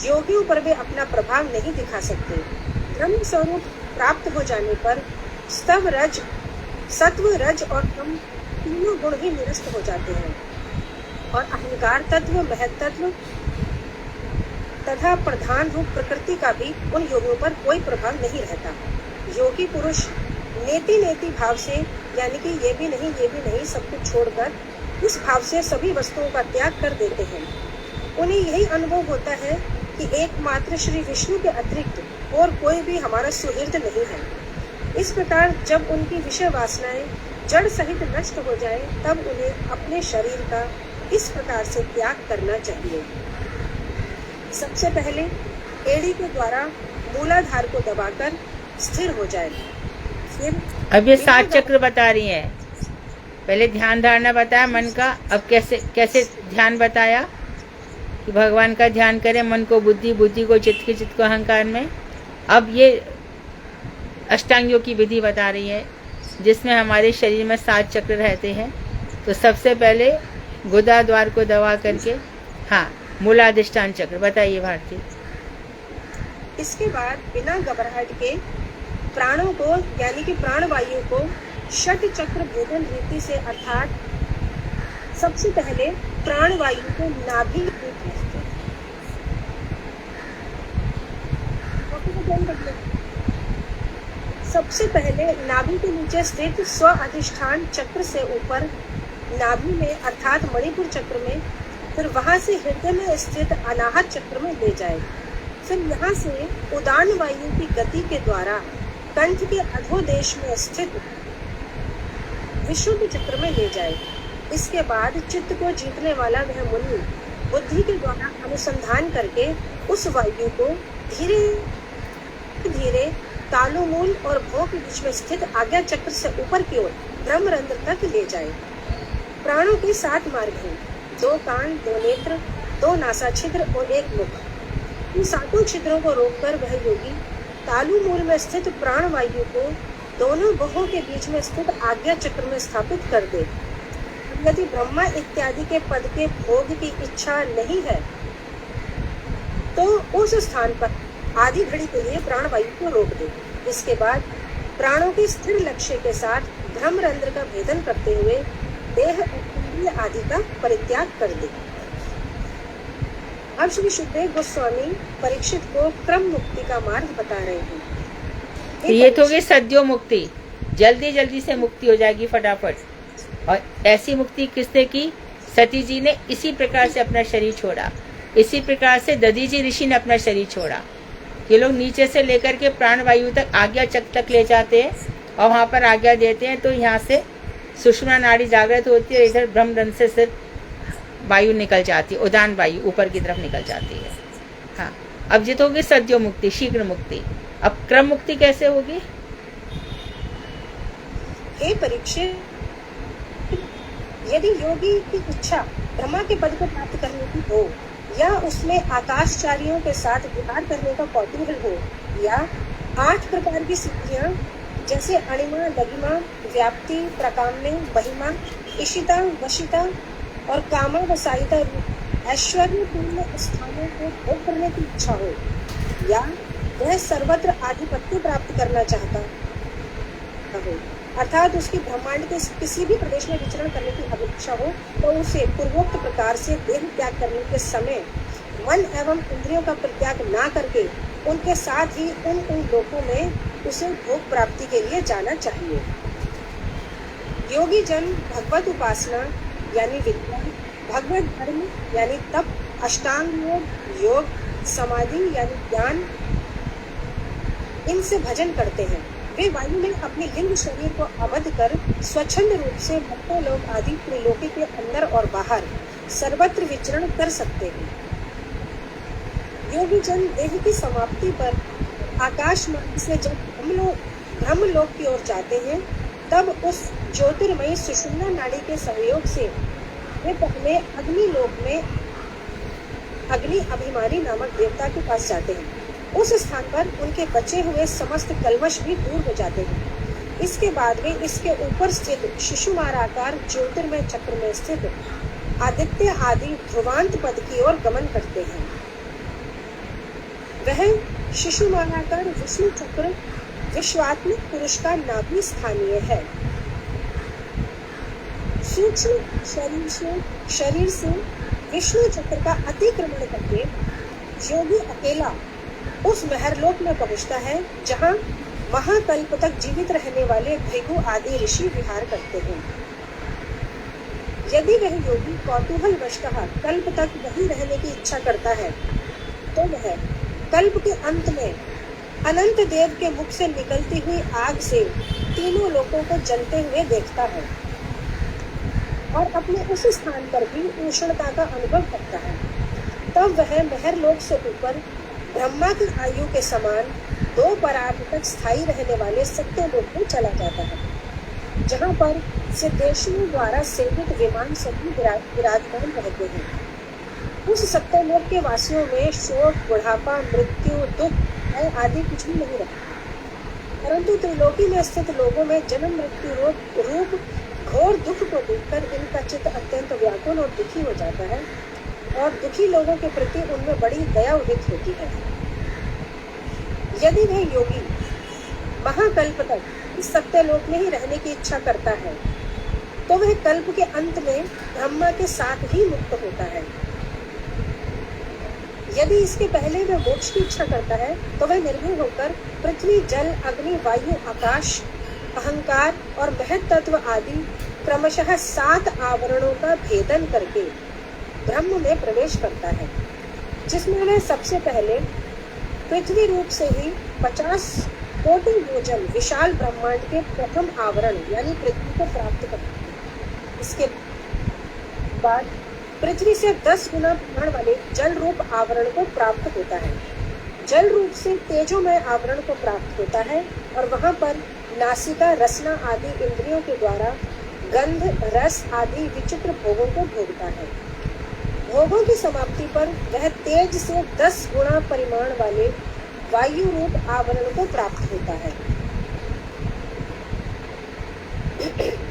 योगियों पर वे अपना प्रभाव नहीं दिखा सकते। ब्रह्म स्वरूप प्राप्त हो जाने पर सत्व रज और तम तीनों गुण ही निरस्त हो जाते हैं और अहंकार तत्व, महत्त्व तथा प्रधान रूप प्रकृति का भी उन योगियों पर कोई प्रभाव नहीं रहता। योगी पुरुष नेति भाव से, यानी कि ये भी नहीं सब कुछ छोड़कर इस भाव से सभी वस्तुओं का त्याग कर देते हैं। उन्हें यही अनुभव होता है कि एकमात्र श्री विष्णु के अतिरिक्त और कोई भी हमारा सुहृद नहीं है। इस प्रकार जब उनकी विषय वासनाएं जड़ सहित नष्ट हो जाए तब उन्हें अपने शरीर का इस प्रकार से त्याग करना चाहिए। सबसे पहले एड़ी के द्वारा मूलाधार को दबाकर स्थिर हो जाए। फिर अब ये 7 चक्र बता रही है। पहले ध्यान धारणा बताया मन का, अब कैसे ध्यान बताया कि भगवान का ध्यान करें, मन को बुद्धि को चित्त को अहंकार में। अब ये अष्टांग योग की विधि बता रही है जिसमें हमारे शरीर में 7 चक्र रहते हैं। तो सबसे पहले गुदा द्वार को दबा करके, हाँ, मूलाधिष्ठान चक्र बताइए भारती। इसके बाद बिना घबराहट के प्राणों को, यानी कि प्राण वायु को षट चक्र भेदन रीति से, अर्थात सबसे पहले प्राण वायु को नाभि के नीचे स्थित स्व अधिष्ठान चक्र से ऊपर नाभि में अर्थात मणिपुर चक्र में, फिर वहां से हृदय में स्थित अनाहत चक्र में ले जाए। फिर यहाँ से उदान वायु की गति के द्वारा कंठ के अधोदेश में स्थित विशुद्ध चक्र में ले जाए। इसके बाद चित्त को जीतने वाला वह मुनि बुद्धि के द्वारा अनुसंधान करके उस वायु को धीरे धीरे तालुमूल और भोग के बीच में स्थित आज्ञा चक्र से ऊपर की ओर ब्रह्मरंध्र तक ले जाए। प्राणों के 7 मार्ग हैं, 2 कान, 2 नेत्र, 2 नासा छिद्र और 1 मुख। इन 7 छिद्रों को रोककर वह योगी तालुमूल में स्थित प्राण वायु को दोनों भोगों के बीच में स्थित आज्ञा चक्र में स्थापित कर दे। यदि ब्रह्मा इत्यादि के पद के भोग की इच्छा नहीं है तो उस स्थान पर आधी घड़ी के लिए प्राण वायु को रोक दे। इसके बाद प्राणों के स्थिर लक्ष्य के साथ ब्रह्मरंध्र का भेदन करते हुए देह इंद्रिय आदि का परित्याग कर दे। अब श्री सुखदेव गोस्वामी परीक्षित को क्रम मुक्ति का मार्ग बता रहे हैं। ये तो होगी सद्यो मुक्ति, जल्दी जल्दी से मुक्ति हो जाएगी फटाफट। और ऐसी मुक्ति किसने की? सती जी ने इसी प्रकार से अपना शरीर छोड़ा। इसी प्रकार से दधी जी ऋषि ने अपना शरीर छोड़ा। ये लोग नीचे से लेकर के प्राण वायु तक आज्ञा चक्र तक ले जाते हैं और वहां पर आज्ञा देते हैं। तो यहाँ से सुषुम्ना नाड़ी जागृत होती है, इधर ब्रह्मरंध्र से सिर्फ वायु निकल जाती है, उदान वायु ऊपर की तरफ निकल जाती है। हाँ, अब ये तो होगी सद्यो मुक्ति, शीघ्र मुक्ति। अब क्रम मुक्ति कैसे होगी? हे परीक्षित, यदि योगी की इच्छा ब्रह्मा के पद को प्राप्त करने की हो, या उसमें आकाशचारियों के साथ विहार करने का कौतूहल हो, या 8 प्रकार की सिद्धियां जैसे अणिमा, लघिमा, व्याप्ति, प्रकाम्य, महिमा, इशिता, वशिता और कामा व साइता रूप ऐश्वर्यपूर्ण स्थानों को भोग करने की इच्छा हो, या वह सर्वत्र आधिपत्य प्राप्त करना चाहता हो, अर्थात उसकी ब्रह्मांड के किसी भी प्रदेश में विचरण करने की अभिलाषा हो, तो उसे पूर्वोक्त प्रकार से देह त्याग करने के समय मन एवं इंद्रियों का परित्याग ना करके उनके साथ ही उन लोकों में उसे भोग प्राप्ति के लिए जाना चाहिए। योगी जन भगवत उपासना यानी विद्या, भगवत धर्म यानी तप, अष्टांग योग, योग, समाधि यानी ज्ञान, इनसे भजन करते हैं। वे वायु में अपने लिंग शरीर को आबद्ध कर स्वच्छंद रूप से भक्तलोक आदि त्रिलोकी के अंदर और बाहर सर्वत्र विचरण कर सकते हैं। योगी जन देह की समाप्ति पर आकाश मार्ग से जब ब्रह्मलोक की ओर जाते हैं, तब उस ज्योतिर्मयी सुषुम्ना नाड़ी के सहयोग से वे पहले अग्निलोक में अग्नि अभिमानी नामक देवता के पास जाते हैं। उस स्थान पर उनके बचे हुए समस्त कल्मश भी दूर हो जाते हैं। इसके बाद वे इसके ऊपर स्थित शिशुमाराकार ज्योतिर्मय चक्र में स्थित आदित्य आदि ध्रुवांत पद की ओर गमन करते हैं। वह शिशुमाराकार विष्णु चक्र विश्वात्मक पुरुष का नाभि स्थानीय है। सूक्ष्म शरीर से विष्णु चक्र का अतिक्रमण करके योगी अकेला उस महरलोक में पहुंचता है, जहां महाकल्प तक जीवित रहने वाले भृगु आदि ऋषि विहार करते हैं। यदि वह योगी कौतूहल वशतः कल्प तक वहीं रहने की इच्छा करता है, तो वह कल्प के अंत में अनंत देव के मुख से निकलती हुई आग से तीनों लोकों को जलते हुए देखता है और अपने उस स्थान पर भी उष्णता का अनुभव करता है। तब वह महरलोक से ऊपर ब्रह्मा की आयु के समान 2 परार्थ तक स्थायी रहने वाले सत्यलोक में चला जाता है, जहाँ पर सिद्धेश्वरों द्वारा सेवित विमान सभी विराजमान रहते हैं। उस सत्यलोक के वासियों में शोक, बुढ़ापा, मृत्यु, दुख आदि कुछ भी नहीं रहता, परंतु त्रिलोकी में स्थित लोगों में जन्म मृत्यु रूप घोर दुख को देखकर इनका चित्त अत्यंत व्याकुल और दुखी हो जाता है और दुखी लोगों के प्रति उनमें बड़ी दया उदित होती है। यदि वह योगी महाकल्प तक इस सत्यलोक में ही रहने की इच्छा करता है, तो वह कल्प के अंत में ब्रह्मा के साथ ही मुक्त होता है। यदि इसके पहले वह मोक्ष की इच्छा करता है, तो वह निर्भय होकर पृथ्वी, जल, अग्नि, वायु, आकाश, अहंकार और महत तत्व आदि क्रमशः 7 आवरणों का भेदन करके ब्रह्म में प्रवेश करता है, जिसमें वह सबसे पहले पृथ्वी रूप से ही 50 कोटि योजन विशाल ब्रह्मांड के प्रथम आवरण यानी पृथ्वी को प्राप्त करता है। इसके बाद पृथ्वी से 10 गुना परिमाण वाले जल रूप आवरण को प्राप्त होता है। जल रूप से तेजोमय आवरण को प्राप्त होता है और वहां पर नासिका, रसना आदि इंद्रियों के द्वारा गंध, रस आदि विचित्र भोगों को भोगता है। भोगों की समाप्ति पर वह तेज से 10 गुना परिमाण वाले वायु रूप आवरण को प्राप्त होता है।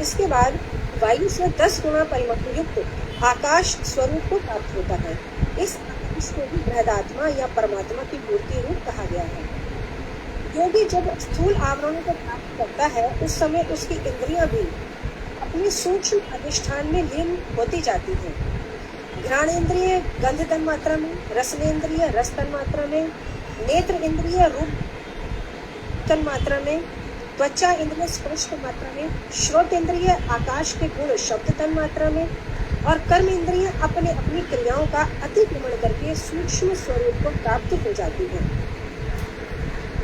इसके बाद वायु से 10 गुना परिमाण युक्त आकाश स्वरूप को प्राप्त होता है। इस आकाश को भी बृहदात्मा या परमात्मा की मूर्ति रूप कहा गया है। योगी जब स्थूल आवरणों को प्राप्त करता है, उस समय उसकी इंद्रियां भी अपने सूक्ष्म अधिष्ठान में लीन होती जाती हैं। घ्राणेन्द्रिय गंध तन मात्रा में, रसनेन्द्रिय रस तन मात्रा में, नेत्र इंद्रिय रूप तन मात्रा में, त्वचा इंद्रिय स्पर्श तन मात्रा में, श्रोत इंद्रिय आकाश के गुण शब्द तन मात्रा में और कर्म इंद्रिय अपने अपनी क्रियाओं का अतिक्रमण करके सूक्ष्म स्वरूप को प्राप्त हो जाती है।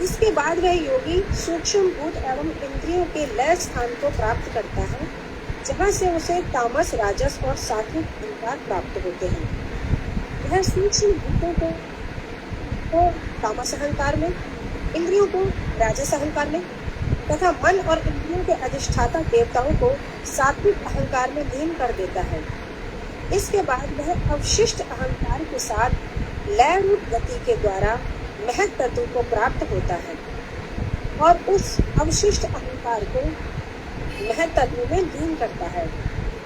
इसके बाद वह योगी सूक्ष्म भूत एवं इंद्रियों के लय स्थान को प्राप्त करता है, जहाँ से उसे तामस, राजस और सात्विक अहंकार प्राप्त होते हैं। वह सूक्ष्म भूतों को तामस अहंकार में, इंद्रियों को राजस अहंकार में, तथा मन और इंद्रियों के अधिष्ठाता देवताओं को सात्विक अहंकार में लीन कर देता है। इसके बाद वह अवशिष्ट अहंकार के साथ लय रूप गति के द्वारा महत तत्व को प्राप्त होता है और उस अवशिष्ट अहंकार को महत तत्व में लीन करता है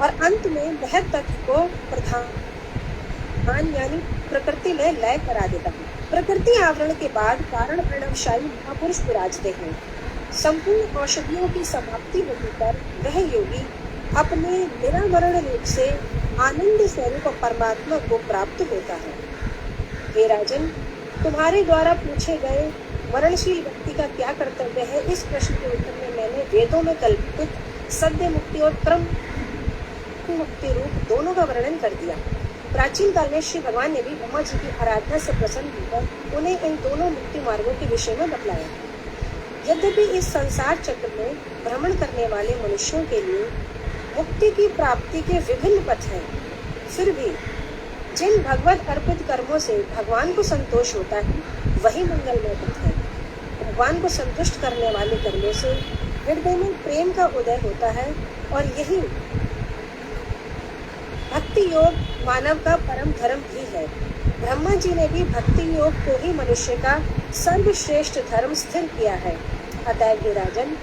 और अंत में महत तत्व को प्रधान यानी प्रकृति में लय करा देता है। प्रकृति आवरण के बाद कारण प्रणवशाली महापुरुष विराजते हैं। संपूर्ण औषधियों की समाप्ति होने पर वह योगी अपने निरावरण रूप से आनंद स्वरूप परमात्मा को प्राप्त होता है। हे राजन, तुम्हारे द्वारा पूछे गए मरणशील व्यक्ति का क्या कर्तव्य है, इस प्रश्न के उत्तर में मैंने वेदों में कल्पित सद्य मुक्ति और क्रम मुक्ति रूप दोनों का वर्णन कर दिया। प्राचीन काल में श्री भगवान ने भी ब्रह्मा जी की आराधना से प्रसन्न होकर उन्हें इन दोनों मुक्ति मार्गों के विषय में बतलाया। यद्यपि इस संसार चक्र में भ्रमण करने वाले मनुष्यों के लिए मुक्ति की प्राप्ति के विभिन्न पथ हैं, फिर भी जिन भगवत अर्पित कर्मों से भगवान को संतोष होता है वही मंगलमय पथ है। भगवान को संतुष्ट करने वाले कर्मों से हृदय में प्रेम का उदय होता है और यही भक्ति योग मानव का परम धर्म भी है। ब्रह्मा जी ने भी भक्ति योग को ही मनुष्य का सर्वश्रेष्ठ धर्म स्थिर किया है। अतः हे राजन,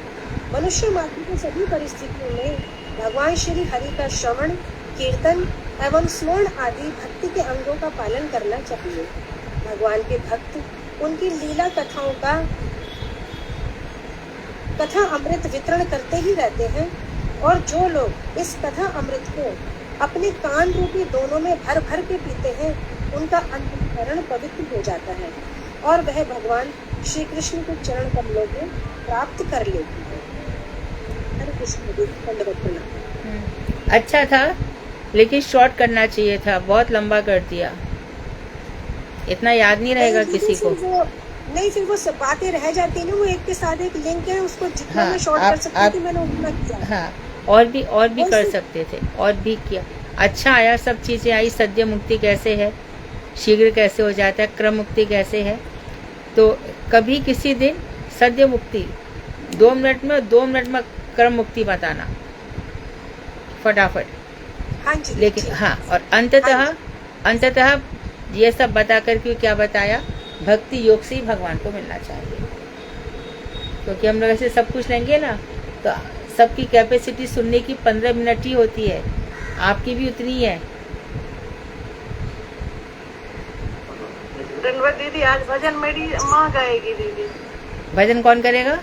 मनुष्य मात्र की सभी परिस्थितियों में भगवान श्री हरि का श्रवण, कीर्तन एवं स्मरण आदि भक्ति के अंगों का पालन करना चाहिए। भगवान के भक्त उनकी लीला कथाओं का कथा अमृत वितरण करते ही रहते हैं और जो लोग इस कथा अमृत को अपने कान रूपी दोनों में भर भर के पीते हैं उनका अंतःकरण पवित्र हो जाता है और वह भगवान श्री कृष्ण के चरण कमलों को प्राप्त कर लेती है। हरे कृष्ण जी, दंडवत प्रणाम। अच्छा था लेकिन शॉर्ट करना चाहिए था, बहुत लंबा कर दिया, इतना याद नहीं रहेगा किसी को। नहीं, फिर वो सब बातें रह जाती है ना, वो एक के साथ एक लिंक है, उसको जितना मैं शॉर्ट कर सकती थी मैंने उतना किया। हाँ, और भी कर सकते थे, और भी किया। अच्छा आया, सब चीजें आई। सद्य मुक्ति कैसे है, शीघ्र कैसे हो जाता है, क्रम मुक्ति कैसे है। तो कभी किसी दिन सद्य मुक्ति 2 मिनट में क्रम मुक्ति बताना फटाफट। हाँ जी। लेकिन हाँ, और अंततः ये सब बता करके क्या बताया, भक्ति योग से ही भगवान को मिलना चाहिए। क्योंकि हम लोग ऐसे सब कुछ लेंगे ना तो सबकी कैपेसिटी सुनने की 15 मिनट ही होती है, आपकी भी उतनी है। धन्यवाद दीदी, आज भजन मेरी माँ गाएगी दीदी। भजन कौन करेगा?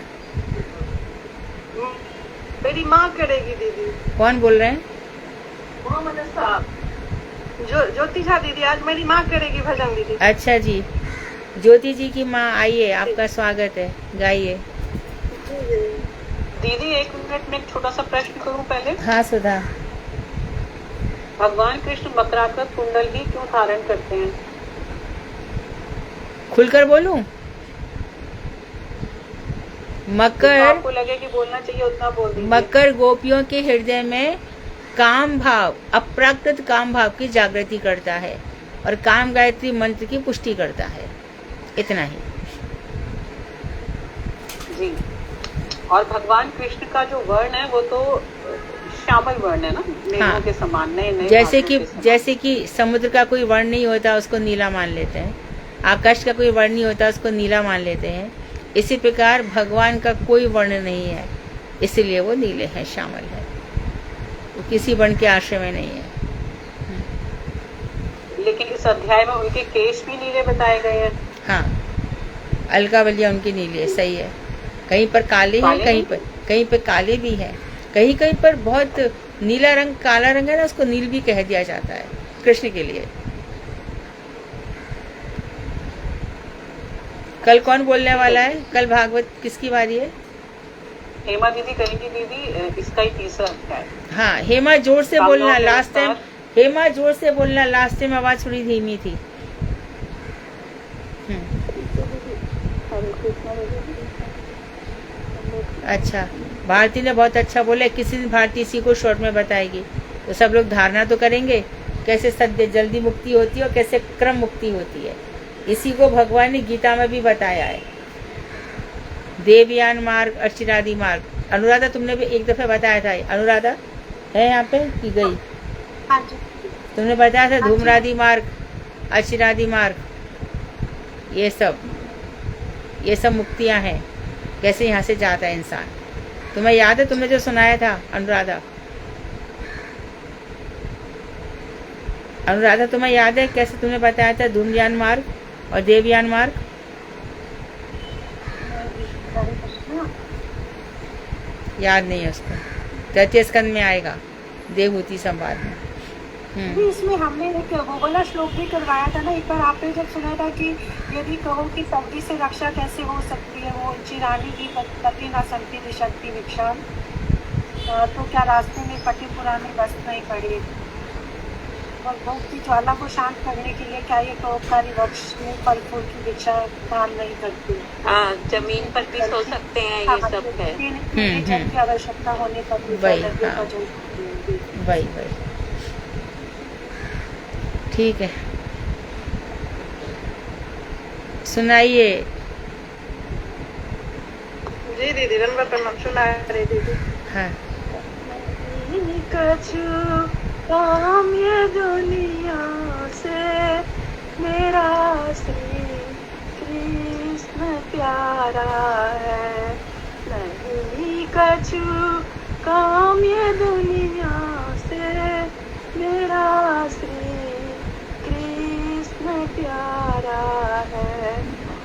मेरी माँ करेगी दीदी। कौन बोल रहे हैं? मोहम्मद साहब, ज्योति झा दीदी, आज मेरी माँ करेगी भजन दीदी। अच्छा जी, ज्योति जी की माँ आइए, आपका स्वागत है, गाइए। दीदी 1 मिनट में एक छोटा सा प्रश्न करूं पहले। हाँ सुधा। भगवान कृष्ण मकराकर कुंडल ही क्यों धारण करते हैं? खुलकर बोलूं? मकर, आपको लगे कि बोलना चाहिए उतना बोल दीजिए। मकर गोपियों के हृदय में काम भाव, अप्राकृत काम भाव की जागृति करता है और काम गायत्री मंत्र की पुष्टि करता है, इतना ही जी। और भगवान कृष्ण का जो वर्ण है वो तो श्यामल वर्ण है ना, मेघों के समान। नए जैसे कि समुद्र का कोई वर्ण नहीं होता उसको नीला मान लेते हैं, आकाश का कोई वर्ण नहीं होता उसको नीला मान लेते हैं, इसी प्रकार भगवान का कोई वर्ण नहीं है, इसलिए वो नीले हैं, श्यामल है, वो किसी वर्ण के आश्रय में नहीं है। लेकिन इस अध्याय में उनके केश भी नीले बताए गए हैं। हाँ, अलकावलिया उनकी नीली है, सही है। कहीं पर काले हैं, कहीं पर काले भी है, कहीं पर बहुत नीला रंग, काला रंग है ना, उसको नील भी कह दिया जाता है कृष्ण के लिए। कल कौन बोलने वाला है? कल भागवत किसकी बारी है? हेमा दीदी करेंगी दीदी, इसका ही तीसरा अध्याय। हाँ, हेमा जोर से बोलना, लास्ट टाइम हेमा जोर से बोलना, लास्ट टाइम आवाज थोड़ी धीमी थी। अच्छा, भारती ने बहुत अच्छा बोला, किसी दिन भारती इसी को शॉर्ट में बताएगी तो सब लोग धारणा तो करेंगे कैसे सद्य जल्दी मुक्ति होती है और कैसे क्रम मुक्ति होती है। इसी को भगवान ने गीता में भी बताया है। देवयान मार्ग, अर्चिरादि मार्ग। अनुराधा तुमने भी एक दफे बताया था, अनुराधा है यहाँ पे कि गई? हाँ जी। तुमने बताया था धूम्रादि मार्ग, अर्चिरादि मार्ग, ये सब मुक्तियाँ हैं, कैसे यहाँ से जाता है इंसान। तुम्हें याद है तुमने जो सुनाया था अनुराधा? अनुराधा तुम्हें याद है कैसे तुमने बताया था धूमयान मार्ग और देवयान मार्ग? याद नहीं है उसको, तृतीय स्कंद में आएगा, देवहूति संवाद में। इसमें हमने एक वो वाला श्लोक भी करवाया था ना एक बार, आपने जब सुना था कि यदि कहो कि पति से रक्षा कैसे हो सकती है, वो चिरानी की पति ना संति दिशक्ति विक्षण, तो क्या रास्ते में पति पुराने वस्त्र नहीं पड़े, और भोग की ज्वाला को शांत करने के लिए क्या ये परोपकारी वृक्ष में फल फूल की दीक्षा काम नहीं करती? हाँ, जमीन पर भी सो सकते हैं, ये सब है। जल की आवश्यकता होने पर भी वही ठीक है, सुनाइए। जी दीदी, रनवर प्रणाम, सुना रहे दीदी। हाँ। कछु काम ये दुनिया से मेरा श्री कृष्ण प्यारा है, नहीं कछु काम ये दुनिया से मेरा श्री कृष्ण प्यारा है,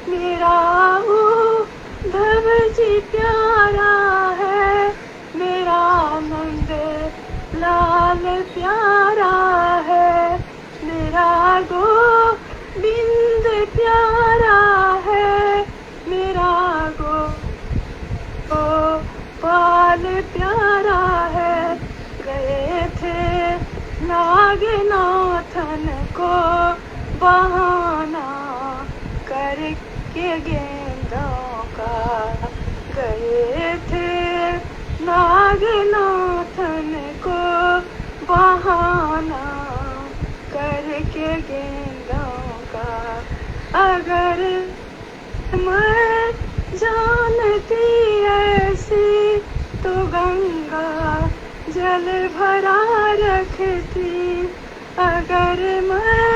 मेरा उद्धव जी प्यारा है, मेरा नंद लाल प्यारा है, मेरा गोविंद प्यारा है, मेरा गोपाल प्यारा है। गए थे नागनाथन को बहाना करके गेंदों का, गए थे नागनाथन को बहाना करके गेंदों का। अगर मैं जानती ऐसी तो गंगा जल भरा रखती, अगर मैं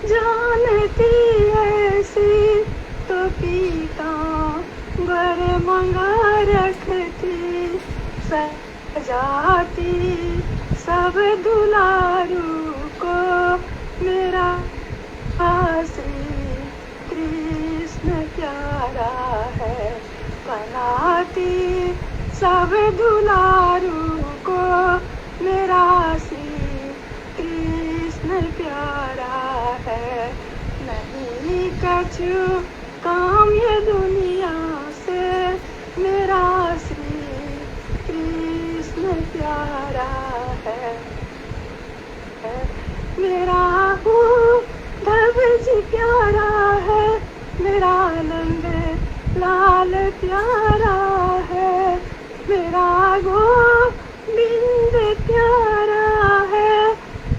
जानती ऐसी तो पीतांबर मंगा रखती, सजाती सब दुलारू को मेरा श्री कृष्ण प्यारा है, बनाती सब दुलारू को मेरा श्री कृष्ण प्यारा है, नहीं कछु काम ये दुनिया से मेरा श्री कृष्ण प्यारा है, मेरा उद्धव जी प्यारा है, मेरा नंद लाल प्यारा है, मेरा गोविंद प्यारा है,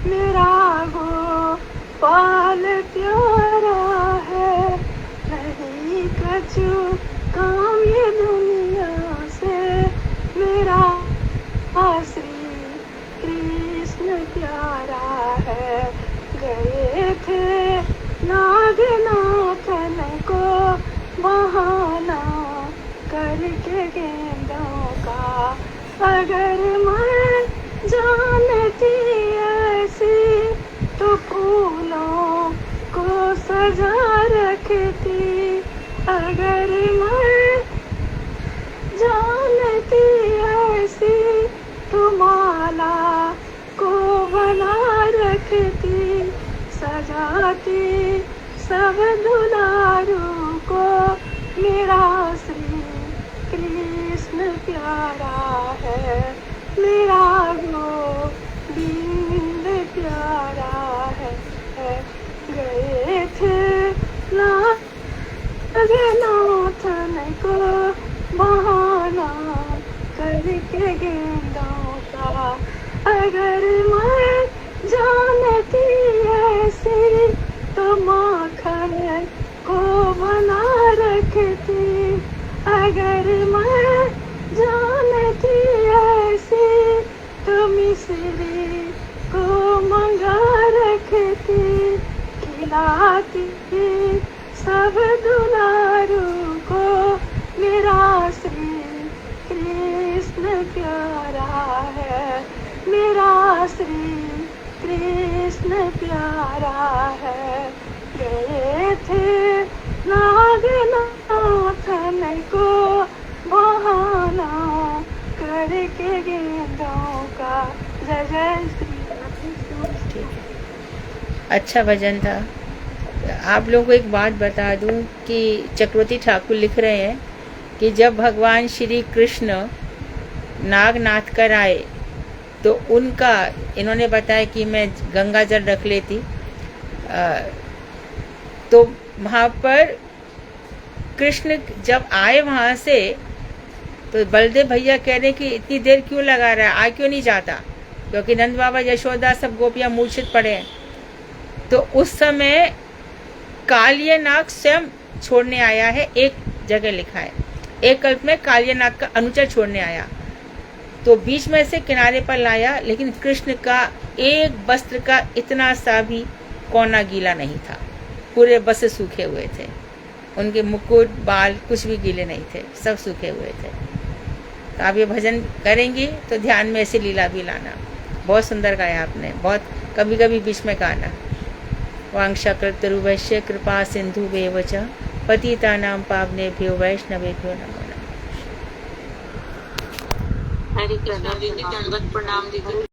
मेरा गोपाल प्यारा है, नहीं कछु काम ये दुनिया से मेरा श्री कृष्ण प्यारा है। गए थे नागनाथन को बहाना करके गेंदों का, अगर मैं जानती ऐसी तो फूलों को सजा रखती, अगर मैं जानती ऐसी तो माला को बना रखती, सजाती सब दुलारू को मेरा श्री कृष्ण प्यारा है, मेरा गोविंद प्यारा है। गए थे नागनाथन को बहाना करके गेंदों का, अगर मैं जानती ऐसी तो माखन को बना रखती, अगर मैं जानती ऐसी तो मिस्री को मंगा रखती, खिलाती सब दुलारू को मेरा श्री कृष्ण प्यारा है, मेरा श्री कृष्ण प्यारा है। गए थे नागनाथन को बहाना करके गेंदों का। जय जय श्री। अच्छा भजन था। आप लोगों को एक बात बता दूं कि चक्रवर्ती ठाकुर लिख रहे हैं कि जब भगवान श्री कृष्ण नागनाथ कर आए तो उनका, इन्होंने बताया कि मैं गंगा जल रख लेती, तो वहाँ पर कृष्ण जब आए वहाँ से तो बलदेव भैया कह रहे कि इतनी देर क्यों लगा रहा है, आ क्यों नहीं जाता, क्योंकि नंद बाबा यशोदा सब गोपियाँ मूर्छित पड़े हैं। तो उस समय कालिया नाग स्वयं छोड़ने आया है, एक जगह लिखा है, एक कल्प में कालिया नाग का अनुचर छोड़ने आया, तो बीच में से किनारे पर लाया, लेकिन कृष्ण का एक वस्त्र का इतना सा भी कोना गीला नहीं था, पूरे बस सूखे हुए थे, उनके मुकुट बाल कुछ भी गीले नहीं थे, सब सूखे हुए थे। तो आप ये भजन करेंगी तो ध्यान में ऐसी लीला भी लाना। बहुत सुंदर गाया आपने, बहुत कभी कभी बीच में गाना। वांक्षकृतरुवश्य कृपा सिंधु वेवच पतितानां पावनेभ्यो वैष्णवेभ्यो नमो नमः। हरे कृष्णा दीदी, दंडवत प्रणाम दीदी।